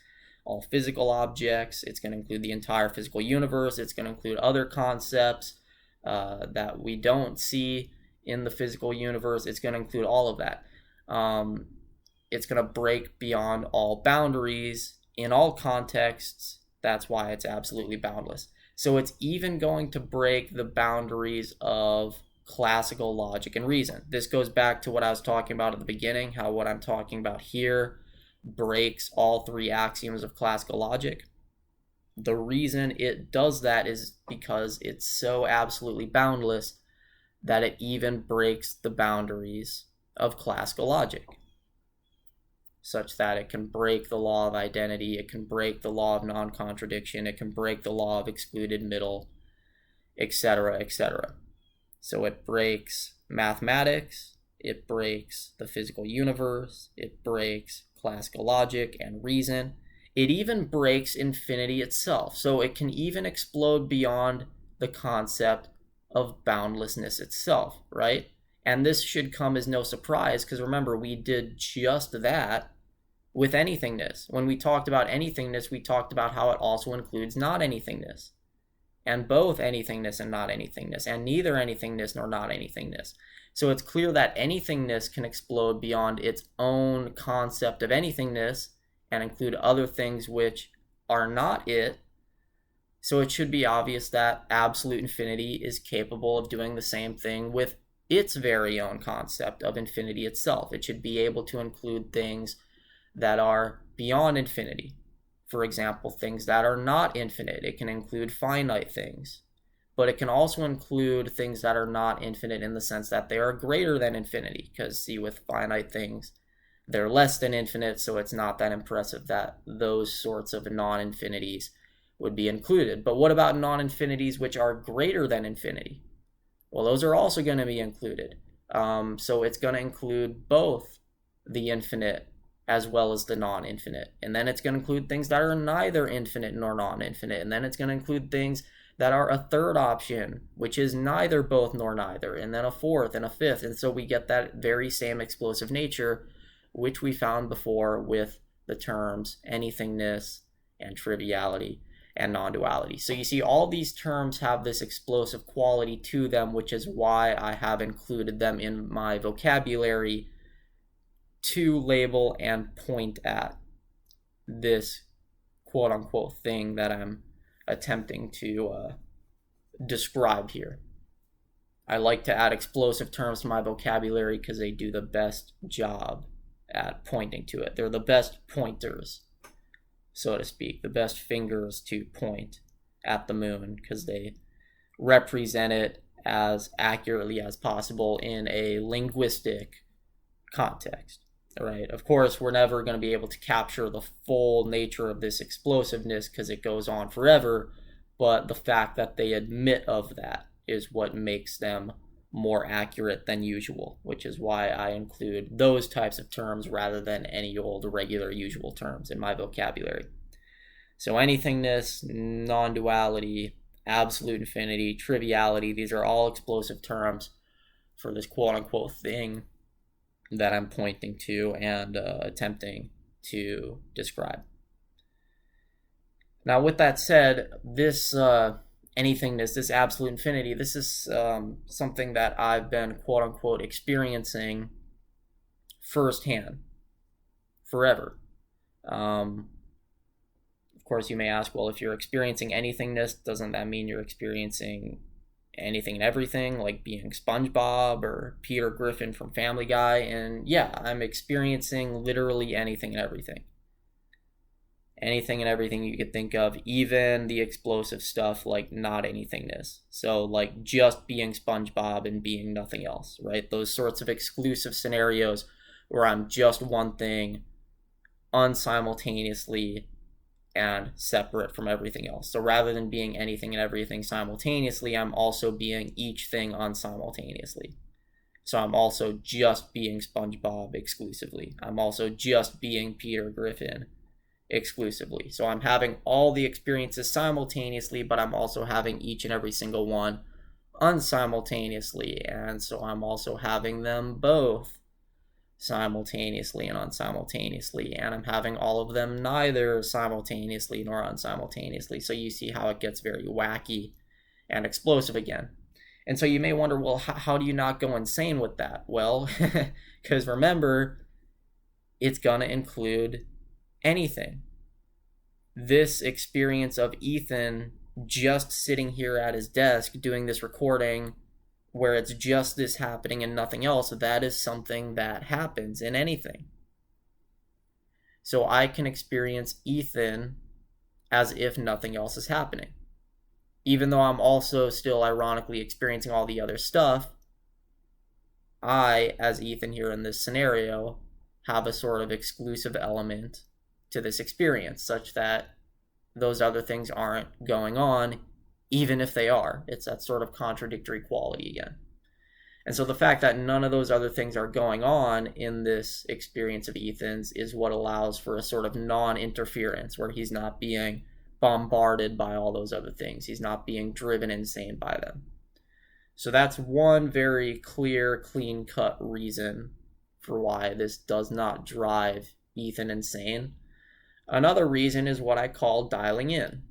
all physical objects. It's going to include the entire physical universe. It's going to include other concepts that we don't see in the physical universe. It's going to include all of that. It's going to break beyond all boundaries in all contexts. That's why it's absolutely boundless. So it's even going to break the boundaries of classical logic and reason. This goes back to what I was talking about at the beginning, how what I'm talking about here breaks all three axioms of classical logic. The reason it does that is because it's so absolutely boundless that it even breaks the boundaries of classical logic, such that it can break the law of identity, it can break the law of non-contradiction, it can break the law of excluded middle, etc., etc. So it breaks mathematics, it breaks the physical universe, it breaks classical logic and reason. It even breaks infinity itself. So it can even explode beyond the concept of boundlessness itself, right? And this should come as no surprise, because remember, we did just that with anythingness. When we talked about anythingness, we talked about how it also includes not anythingness, and both anythingness and not anythingness, and neither anythingness nor not anythingness. So it's clear that anythingness can explode beyond its own concept of anythingness and include other things which are not it. So it should be obvious that absolute infinity is capable of doing the same thing with its very own concept of infinity itself. It should be able to include things that are beyond infinity. For example, things that are not infinite. It can include finite things, but it can also include things that are not infinite in the sense that they are greater than infinity, because see, with finite things, they're less than infinite, so it's not that impressive that those sorts of non-infinities would be included. But what about non-infinities which are greater than infinity? Well, those are also going to be included. So it's going to include both the infinite as well as the non-infinite. And then it's going to include things that are neither infinite nor non-infinite. And then it's going to include things that are a third option, which is neither both nor neither, and then a fourth and a fifth. And so we get that very same explosive nature, which we found before with the terms anythingness and triviality. and non-duality. So you see, all these terms have this explosive quality to them, which is why I have included them in my vocabulary to label and point at this quote-unquote thing that I'm attempting to describe here. I like to add explosive terms to my vocabulary because they do the best job at pointing to it. They're the best pointers, so to speak, the best fingers to point at the moon because they represent it as accurately as possible in a linguistic context, right? Of course, we're never going to be able to capture the full nature of this explosiveness because it goes on forever, but the fact that they admit of that is what makes them more accurate than usual, which is why I include those types of terms rather than any old regular usual terms in my vocabulary. So anythingness, non-duality, absolute infinity, triviality, these are all explosive terms for this quote-unquote thing that I'm pointing to and attempting to describe. Now, with that said, this anythingness, this absolute infinity, this is something that I've been quote-unquote experiencing firsthand forever. Of course, you may ask, well, if you're experiencing anythingness, doesn't that mean you're experiencing anything and everything, like being SpongeBob or Peter Griffin from Family Guy? And yeah, I'm experiencing literally anything and everything. Anything and everything you could think of, even the explosive stuff like not anythingness. So like just being SpongeBob and being nothing else, right? Those sorts of exclusive scenarios where I'm just one thing unsimultaneously and separate from everything else. So rather than being anything and everything simultaneously, I'm also being each thing unsimultaneously. So I'm also just being SpongeBob exclusively. I'm also just being Peter Griffin exclusively. So I'm having all the experiences simultaneously, but I'm also having each and every single one unsimultaneously. And so I'm also having them both simultaneously and unsimultaneously, and I'm having all of them neither simultaneously nor unsimultaneously. So you see how it gets very wacky and explosive again. And so you may wonder, well, how do you not go insane with that? Well, because remember, it's gonna include anything. This experience of Ethan just sitting here at his desk doing this recording where it's just this happening and nothing else, that is something that happens in anything. So I can experience Ethan as if nothing else is happening. Even though I'm also still ironically experiencing all the other stuff, I, as Ethan here in this scenario, have a sort of exclusive element to this experience, such that those other things aren't going on, even if they are. It's that sort of contradictory quality again. And so the fact that none of those other things are going on in this experience of Ethan's is what allows for a sort of non-interference, where he's not being bombarded by all those other things. He's not being driven insane by them. So that's one very clear, clean-cut reason for why this does not drive Ethan insane. Another reason is what I call dialing in.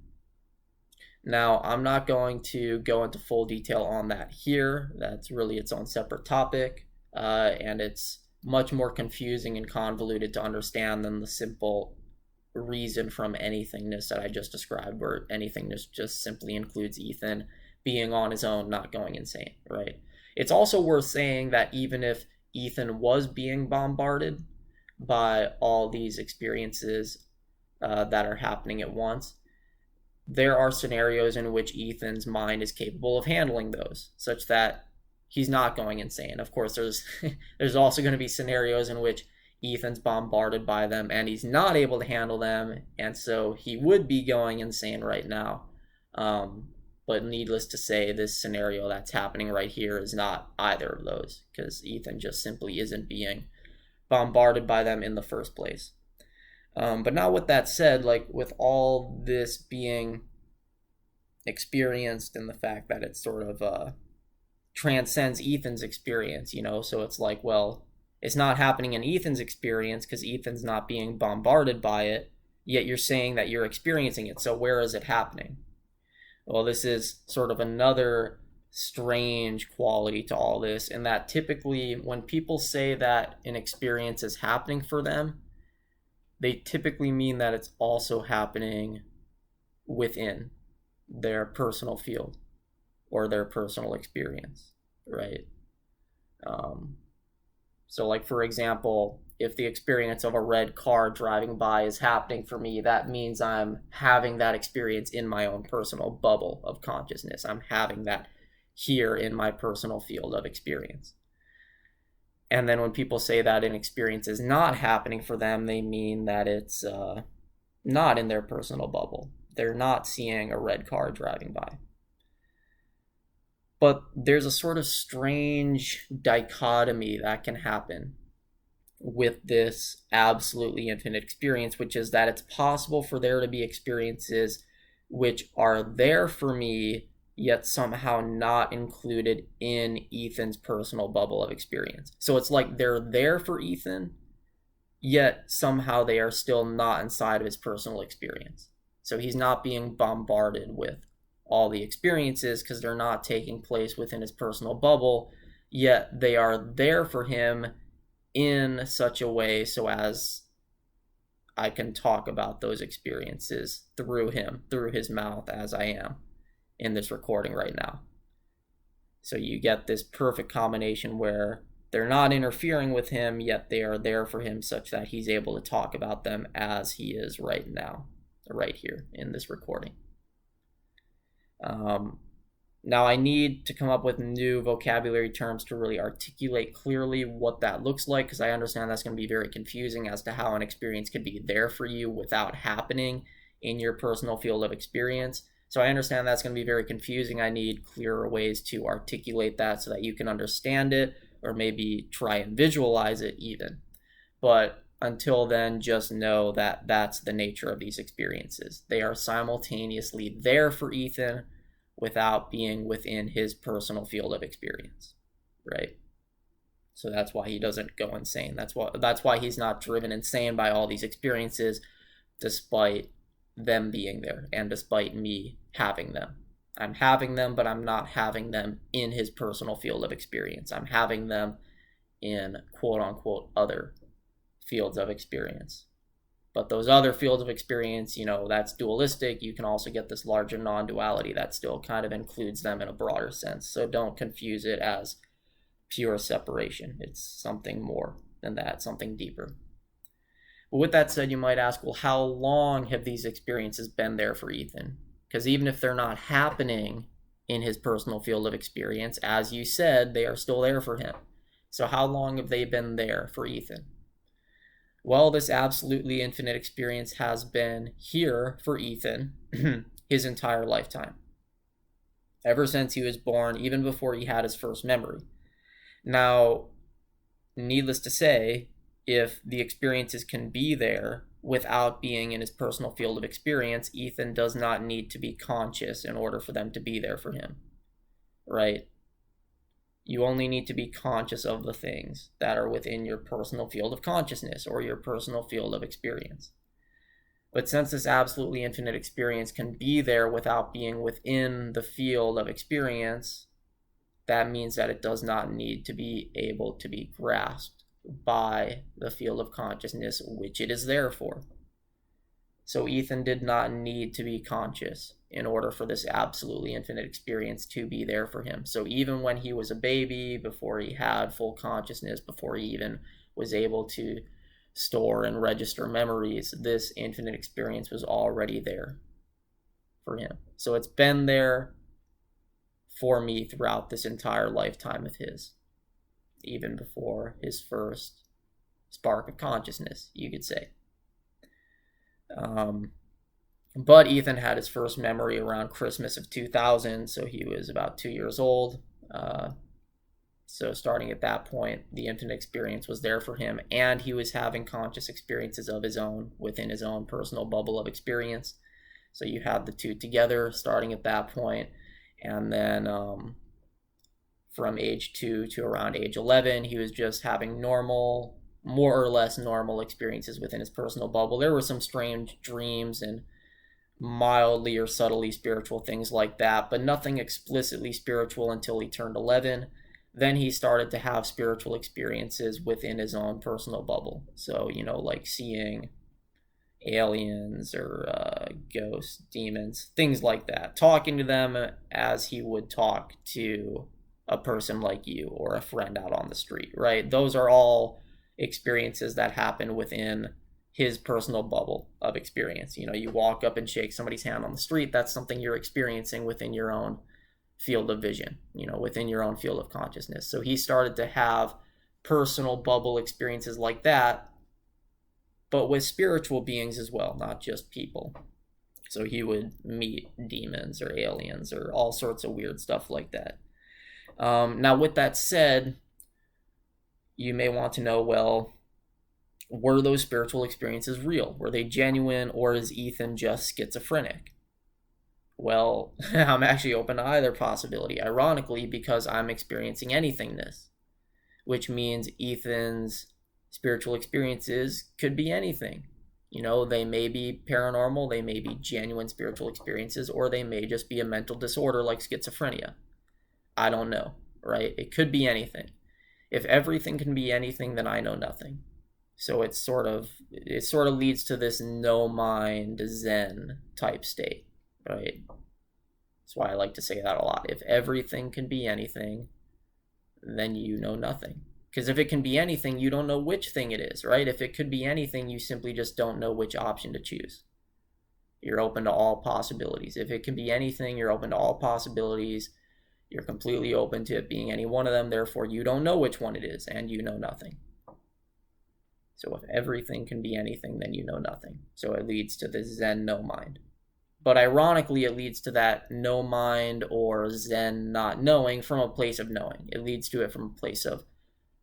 Now, I'm not going to go into full detail on that here. That's really its own separate topic, and it's much more confusing and convoluted to understand than the simple reason from anythingness that I just described, where anythingness just simply includes Ethan being on his own, not going insane, right? It's also worth saying that even if Ethan was being bombarded by all these experiences that are happening at once, there are scenarios in which Ethan's mind is capable of handling those, such that he's not going insane. Of course, there's also going to be scenarios in which Ethan's bombarded by them and he's not able to handle them, and so he would be going insane right now. But needless to say, this scenario that's happening right here is not either of those, because Ethan just simply isn't being bombarded by them in the first place. But now with that said, like with all this being experienced and the fact that it sort of transcends Ethan's experience, you know, so it's like, well, it's not happening in Ethan's experience because Ethan's not being bombarded by it. yet you're saying that you're experiencing it. So where is it happening? Well, this is sort of another strange quality to all this, in that typically when people say that an experience is happening for them, they typically mean that it's also happening within their personal field or their personal experience, right? So like, for example, if the experience of a red car driving by is happening for me, that means I'm having that experience in my own personal bubble of consciousness. I'm having that here in my personal field of experience. And then when people say that an experience is not happening for them, they mean that it's not in their personal bubble. They're not seeing a red car driving by. But there's a sort of strange dichotomy that can happen with this absolutely infinite experience, which is that it's possible for there to be experiences which are there for me, yet somehow not included in Ethan's personal bubble of experience. So it's like they're there for Ethan, yet somehow they are still not inside of his personal experience. So he's not being bombarded with all the experiences because they're not taking place within his personal bubble, yet they are there for him in such a way so as I can talk about those experiences through him, through his mouth, as I am in this recording right now. So you get this perfect combination where they're not interfering with him, yet they are there for him such that he's able to talk about them as he is right now, right here in this recording. Now I need to come up with new vocabulary terms to really articulate clearly what that looks like, because I understand that's going to be very confusing as to how an experience could be there for you without happening in your personal field of experience. So I understand that's going to be very confusing. I need clearer ways to articulate that so that you can understand it, or maybe try and visualize it even. But until then, just know that that's the nature of these experiences. They are simultaneously there for Ethan without being within his personal field of experience, right? So that's why he doesn't go insane. That's why he's not driven insane by all these experiences, despite them being there and despite me having them. I'm having them, but I'm not having them in his personal field of experience. I'm having them in quote-unquote other fields of experience. But those other fields of experience, that's dualistic. You can also get this larger non-duality that still kind of includes them in a broader sense. So don't confuse it as pure separation. It's something more than that, something deeper. But with that said, you might ask, well, how long have these experiences been there for Ethan? Because even if they're not happening in his personal field of experience, as you said, they are still there for him. So how long have they been there for Ethan? Well, this absolutely infinite experience has been here for Ethan his entire lifetime. Ever since he was born, even before he had his first memory. Now, needless to say, if the experiences can be there without being in his personal field of experience, Ethan does not need to be conscious in order for them to be there for him, right? You only need to be conscious of the things that are within your personal field of consciousness or your personal field of experience. But since this absolutely infinite experience can be there without being within the field of experience, that means that it does not need to be able to be grasped by the field of consciousness which it is there for. So Ethan did not need to be conscious in order for this absolutely infinite experience to be there for him. So even when he was a baby, before he had full consciousness, before he even was able to store and register memories, this infinite experience was already there for him. So it's been there for me throughout this entire lifetime of his, even before his first spark of consciousness, you could say. But Ethan had his first memory around Christmas of 2000, so he was about 2 years old. So starting at that point, the infinite experience was there for him, and he was having conscious experiences of his own within his own personal bubble of experience. So you have the two together starting at that point, and then from age 2 to around age 11, he was just having normal more or less normal experiences within his personal bubble. There were some strange dreams and mildly or subtly spiritual things like that, but nothing explicitly spiritual until he turned 11. Then he started to have spiritual experiences within his own personal bubble. So, like seeing aliens or ghosts, demons, things like that. Talking to them as he would talk to a person like you or a friend out on the street, right? Those are all experiences that happen within his personal bubble of experience. You walk up and shake somebody's hand on the street, that's something you're experiencing within your own field of vision, within your own field of consciousness. So he started to have personal bubble experiences like that, but with spiritual beings as well, not just people. So he would meet demons or aliens or all sorts of weird stuff like that. Now, with that said, you may want to know, well, were those spiritual experiences real? Were they genuine, or is Ethan just schizophrenic? Well, I'm actually open to either possibility, ironically, because I'm experiencing anythingness, which means Ethan's spiritual experiences could be anything. They may be paranormal, they may be genuine spiritual experiences, or they may just be a mental disorder like schizophrenia. I don't know, right? It could be anything. If everything can be anything, then I know nothing. So it sort of leads to this no mind Zen type state, right? That's why I like to say that a lot. If everything can be anything, then you know nothing. Because if it can be anything, you don't know which thing it is, right? If it could be anything, you simply just don't know which option to choose. You're open to all possibilities. If it can be anything, you're open to all possibilities. You're completely open to it being any one of them. Therefore, you don't know which one it is, and you know nothing. So if everything can be anything, then you know nothing. So it leads to the Zen no mind. But ironically, it leads to that no mind or Zen not knowing from a place of knowing. It leads to it from a place of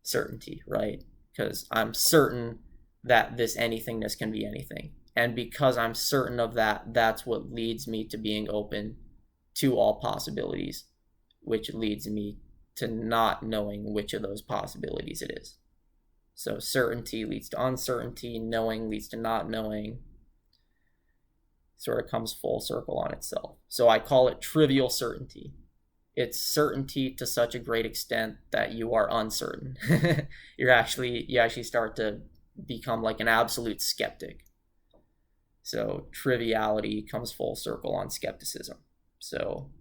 certainty, right? Because I'm certain that this anythingness can be anything. And because I'm certain of that, that's what leads me to being open to all possibilities, which leads me to not knowing which of those possibilities it is. So certainty leads to uncertainty, knowing leads to not knowing. Sort of comes full circle on itself. So I call it trivial certainty. It's certainty to such a great extent that you are uncertain. you actually start to become like an absolute skeptic. So triviality comes full circle on skepticism. So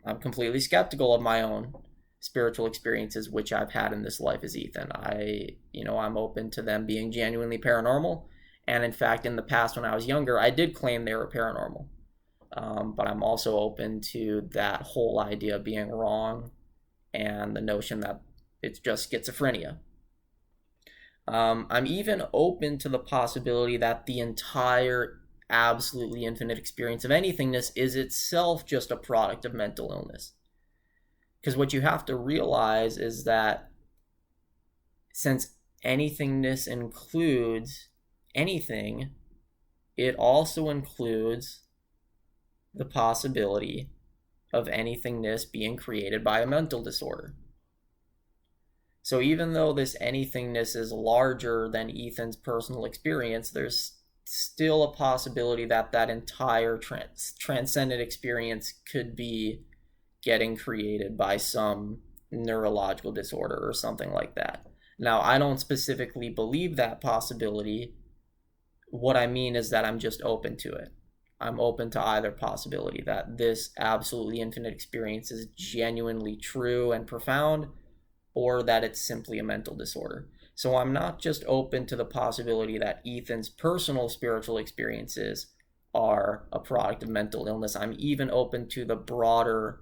I'm completely skeptical of my own spiritual experiences which I've had in this life as Ethan. I'm open to them being genuinely paranormal. And in fact, in the past, when I was younger, I did claim they were paranormal. But I'm also open to that whole idea being wrong and the notion that it's just schizophrenia. I'm even open to the possibility that the entire absolutely infinite experience of anythingness is itself just a product of mental illness. Because what you have to realize is that since anythingness includes anything, it also includes the possibility of anythingness being created by a mental disorder. So even though this anythingness is larger than Ethan's personal experience, there's still a possibility that that entire transcendent experience could be getting created by some neurological disorder or something like that. Now, I don't specifically believe that possibility. What I mean is that I'm just open to it. I'm open to either possibility, that this absolutely infinite experience is genuinely true and profound, or that it's simply a mental disorder. So I'm not just open to the possibility that Ethan's personal spiritual experiences are a product of mental illness. I'm even open to the broader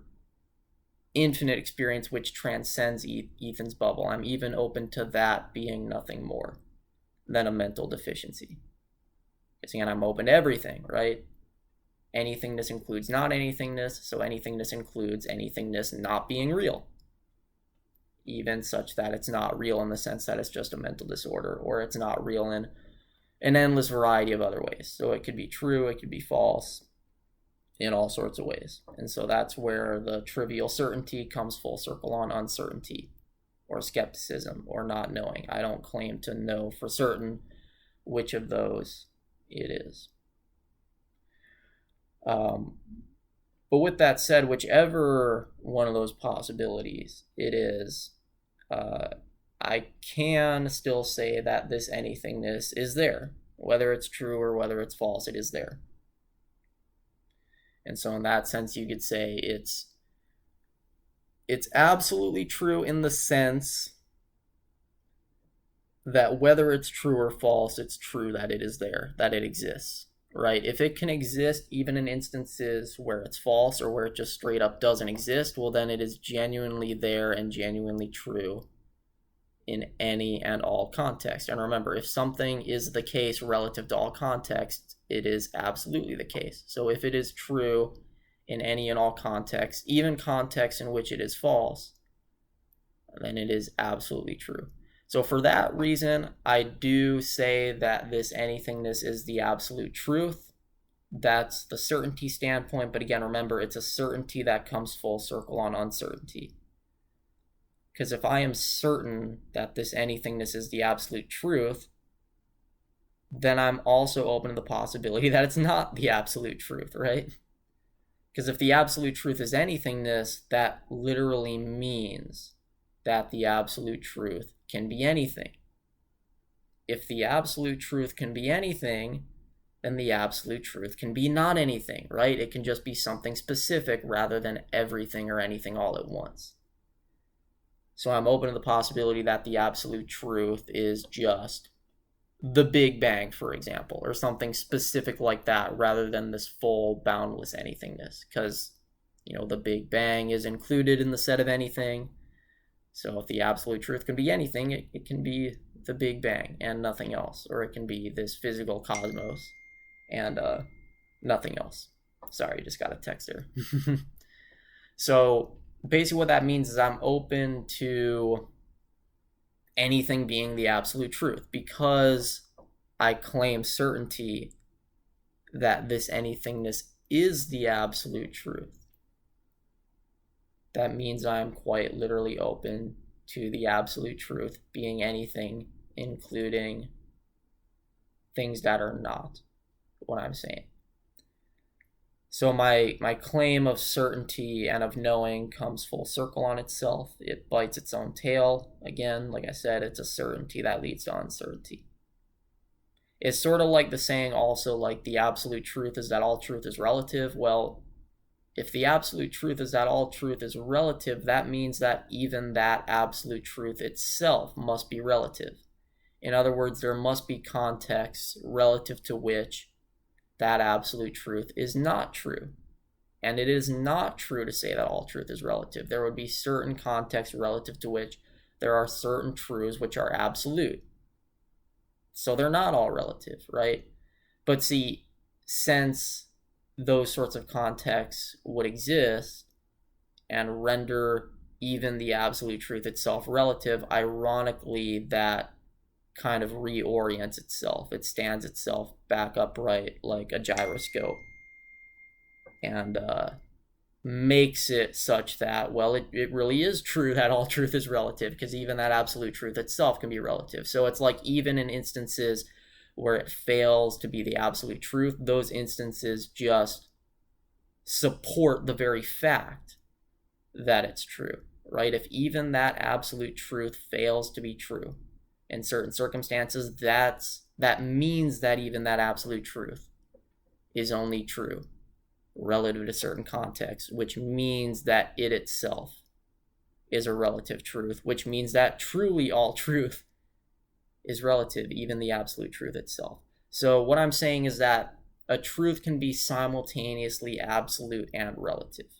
infinite experience which transcends Ethan's bubble. I'm even open to that being nothing more than a mental deficiency. Because again, I'm open to everything, right? Anythingness includes not anythingness, so anythingness includes anythingness not being real. Even such that it's not real in the sense that it's just a mental disorder, or it's not real in an endless variety of other ways. So it could be true, it could be false, in all sorts of ways. And so that's where the trivial certainty comes full circle on uncertainty. or skepticism, or not knowing. I don't claim to know for certain which of those it is. But with that said, whichever one of those possibilities it is, I can still say that this anythingness is there. Whether it's true or whether it's false, it is there. And so in that sense, you could say it's absolutely true in the sense that whether it's true or false, it's true that it is there, that it exists, right? If it can exist even in instances where it's false or where it just straight up doesn't exist, well, then it is genuinely there and genuinely true in any and all context. And remember, if something is the case relative to all contexts, it is absolutely the case. So if it is true in any and all contexts, even contexts in which it is false, then it is absolutely true. So for that reason, I do say that this anythingness is the absolute truth. That's the certainty standpoint. But again, remember, it's a certainty that comes full circle on uncertainty. Because if I am certain that this anythingness is the absolute truth, then I'm also open to the possibility that it's not the absolute truth, right? Because if the absolute truth is anythingness, that literally means that the absolute truth can be anything. If the absolute truth can be anything, then the absolute truth can be not anything, right? It can just be something specific rather than everything or anything all at once. So I'm open to the possibility that the absolute truth is just the Big Bang, for example, or something specific like that, rather than this full boundless anythingness. Because, the Big Bang is included in the set of anything. So if the absolute truth can be anything, it can be the Big Bang and nothing else. Or it can be this physical cosmos and nothing else. Sorry, just got a text there. So basically what that means is I'm open to anything being the absolute truth because I claim certainty that this anythingness is the absolute truth. That means I'm quite literally open to the absolute truth being anything, including things that are not what I'm saying. So my claim of certainty and of knowing comes full circle on itself. It bites its own tail. Again, like I said, it's a certainty that leads to uncertainty. It's sort of like the saying also, like, the absolute truth is that all truth is relative. Well, if the absolute truth is that all truth is relative, that means that even that absolute truth itself must be relative. In other words, there must be contexts relative to which that absolute truth is not true. And it is not true to say that all truth is relative. There would be certain contexts relative to which there are certain truths which are absolute. So they're not all relative, right? But see, since those sorts of contexts would exist and render even the absolute truth itself relative, ironically, that kind of reorients itself. It stands itself back upright like a gyroscope and makes it such that, well, it really is true that all truth is relative, because even that absolute truth itself can be relative. So it's like, even in instances where it fails to be the absolute truth, those instances just support the very fact that it's true, right? If even that absolute truth fails to be true in certain circumstances, that means that even that absolute truth is only true relative to certain contexts, which means that it itself is a relative truth, which means that truly all truth is relative, even the absolute truth itself. So what I'm saying is that a truth can be simultaneously absolute and relative.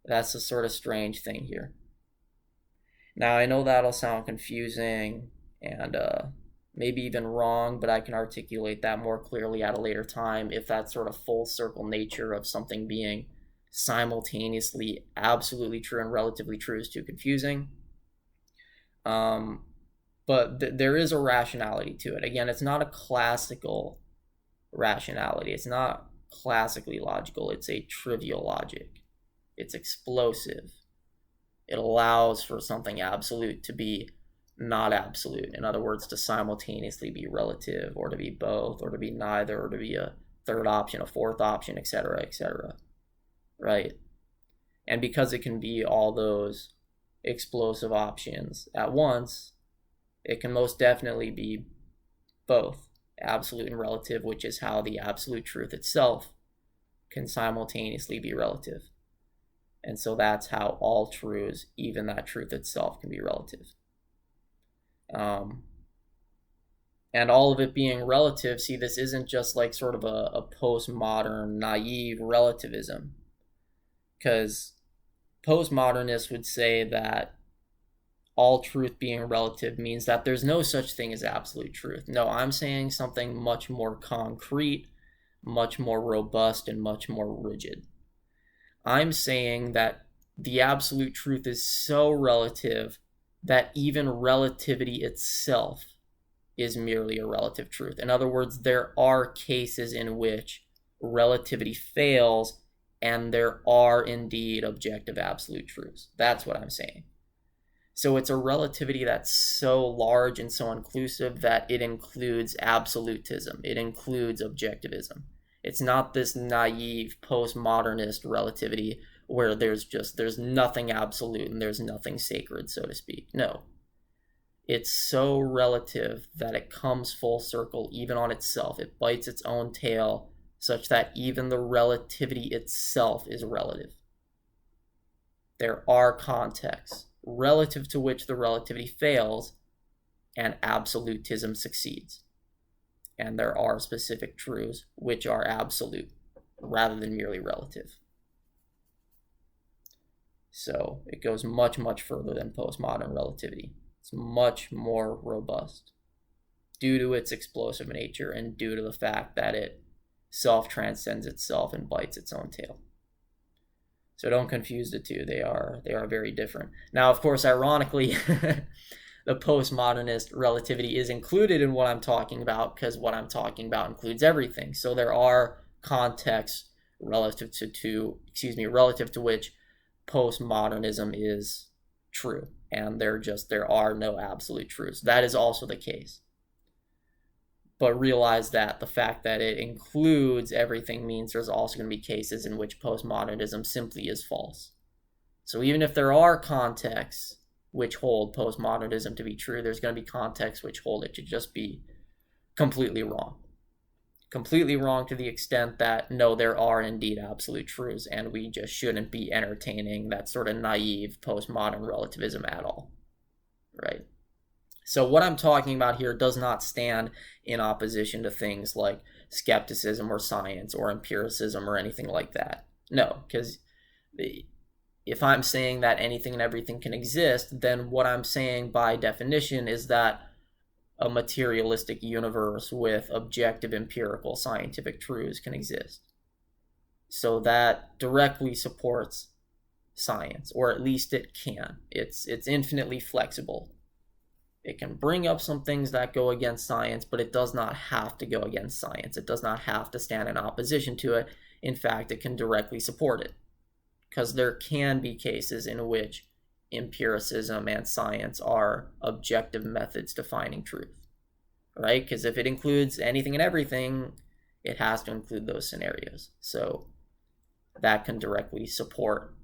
That's a sort of strange thing here. Now, I know that'll sound confusing and maybe even wrong, but I can articulate that more clearly at a later time if that sort of full circle nature of something being simultaneously absolutely true and relatively true is too confusing. But there is a rationality to it. Again, it's not a classical rationality. It's not classically logical. It's a trivial logic. It's explosive. It allows for something absolute to be not absolute. In other words, to simultaneously be relative, or to be both, or to be neither, or to be a third option, a fourth option, etc., etc. Right? And because it can be all those explosive options at once, it can most definitely be both absolute and relative, which is how the absolute truth itself can simultaneously be relative. And so that's how all truths, even that truth itself, can be relative. And all of it being relative, see, this isn't just like sort of a postmodern, naive relativism. Because postmodernists would say that all truth being relative means that there's no such thing as absolute truth. No, I'm saying something much more concrete, much more robust, and much more rigid. I'm saying that the absolute truth is so relative that even relativity itself is merely a relative truth. In other words, there are cases in which relativity fails and there are indeed objective absolute truths. That's what I'm saying. So it's a relativity that's so large and so inclusive that it includes absolutism. It includes objectivism. It's not this naive postmodernist relativity where there's nothing absolute and there's nothing sacred, so to speak. No. It's so relative that it comes full circle even on itself. It bites its own tail such that even the relativity itself is relative. There are contexts relative to which the relativity fails and absolutism succeeds. And there are specific truths which are absolute rather than merely relative. So it goes much, much further than postmodern relativity. It's much more robust due to its explosive nature and due to the fact that it self-transcends itself and bites its own tail. So don't confuse the two. They are very different. Now, of course, ironically, the postmodernist relativity is included in what I'm talking about because what I'm talking about includes everything. So there are contexts relative to which postmodernism is true, and there are no absolute truths. That is also the case. But realize that the fact that it includes everything means there's also going to be cases in which postmodernism simply is false. So even if there are contexts which hold postmodernism to be true, there's going to be contexts which hold it to just be completely wrong. Completely wrong to the extent that, no, there are indeed absolute truths, and we just shouldn't be entertaining that sort of naive postmodern relativism at all, right? So what I'm talking about here does not stand in opposition to things like skepticism or science or empiricism or anything like that. No, because if I'm saying that anything and everything can exist, then what I'm saying by definition is that a materialistic universe with objective empirical scientific truths can exist. So that directly supports science, or at least it can. It's infinitely flexible. It can bring up some things that go against science, but it does not have to go against science. It does not have to stand in opposition to it. In fact, it can directly support it. Because there can be cases in which empiricism and science are objective methods to finding truth, right? Because if it includes anything and everything, it has to include those scenarios. So that can directly support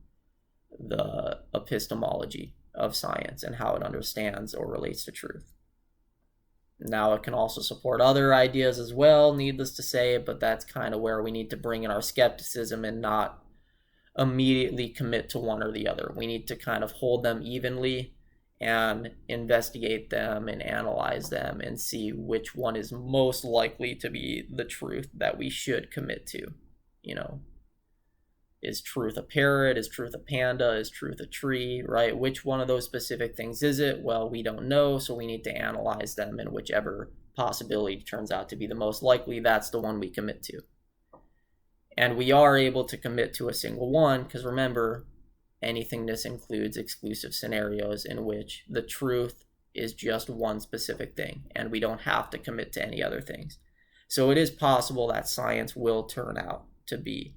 the epistemology of science and how it understands or relates to truth. Now, it can also support other ideas as well, needless to say, but that's kind of where we need to bring in our skepticism and not immediately commit to one or the other. We need to kind of hold them evenly and investigate them and analyze them and see which one is most likely to be the truth that we should commit to. Is truth a parrot? Is truth a panda? Is truth a tree, right? Which one of those specific things is it? Well, we don't know, so we need to analyze them, and whichever possibility turns out to be the most likely, that's the one we commit to. And we are able to commit to a single one, because remember, anythingness includes exclusive scenarios in which the truth is just one specific thing, and we don't have to commit to any other things. So it is possible that science will turn out to be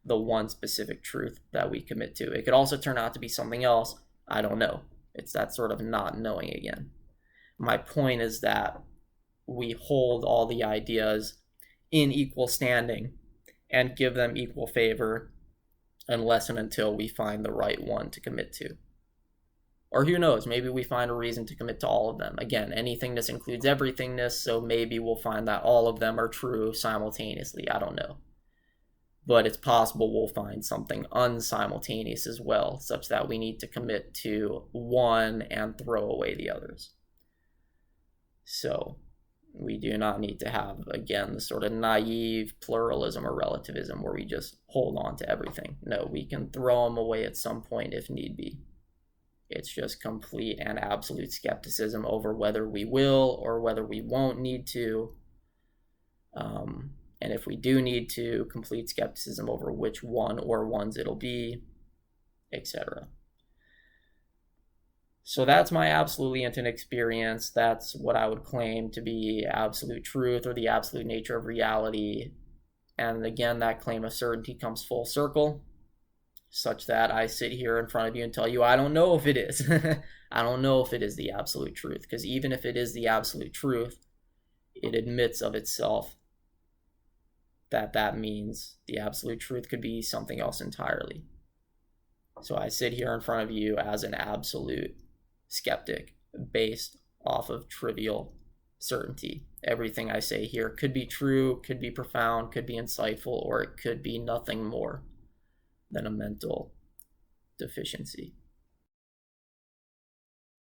the one specific truth that we commit to. It could also turn out to be something else, I don't know. It's that sort of not knowing again. My point is that we hold all the ideas in equal standing and give them equal favor unless and until we find the right one to commit to. Or who knows, maybe we find a reason to commit to all of them. Again, anythingness includes everythingness, so maybe we'll find that all of them are true simultaneously. I don't know. But it's possible we'll find something unsimultaneous as well, such that we need to commit to one and throw away the others. So we do not need to have, again, the sort of naive pluralism or relativism where we just hold on to everything. No, we can throw them away at some point if need be. It's just complete and absolute skepticism over whether we will or whether we won't need to. And if we do need to, complete skepticism over which one or ones it'll be, etc. So that's my absolutely intimate experience. That's what I would claim to be absolute truth or the absolute nature of reality. And again, that claim of certainty comes full circle, such that I sit here in front of you and tell you I don't know if it is. I don't know if it is the absolute truth, because even if it is the absolute truth, it admits of itself that means the absolute truth could be something else entirely. So I sit here in front of you as an absolute skeptic based off of trivial certainty. Everything I say here could be true, could be profound, could be insightful, or it could be nothing more than a mental deficiency.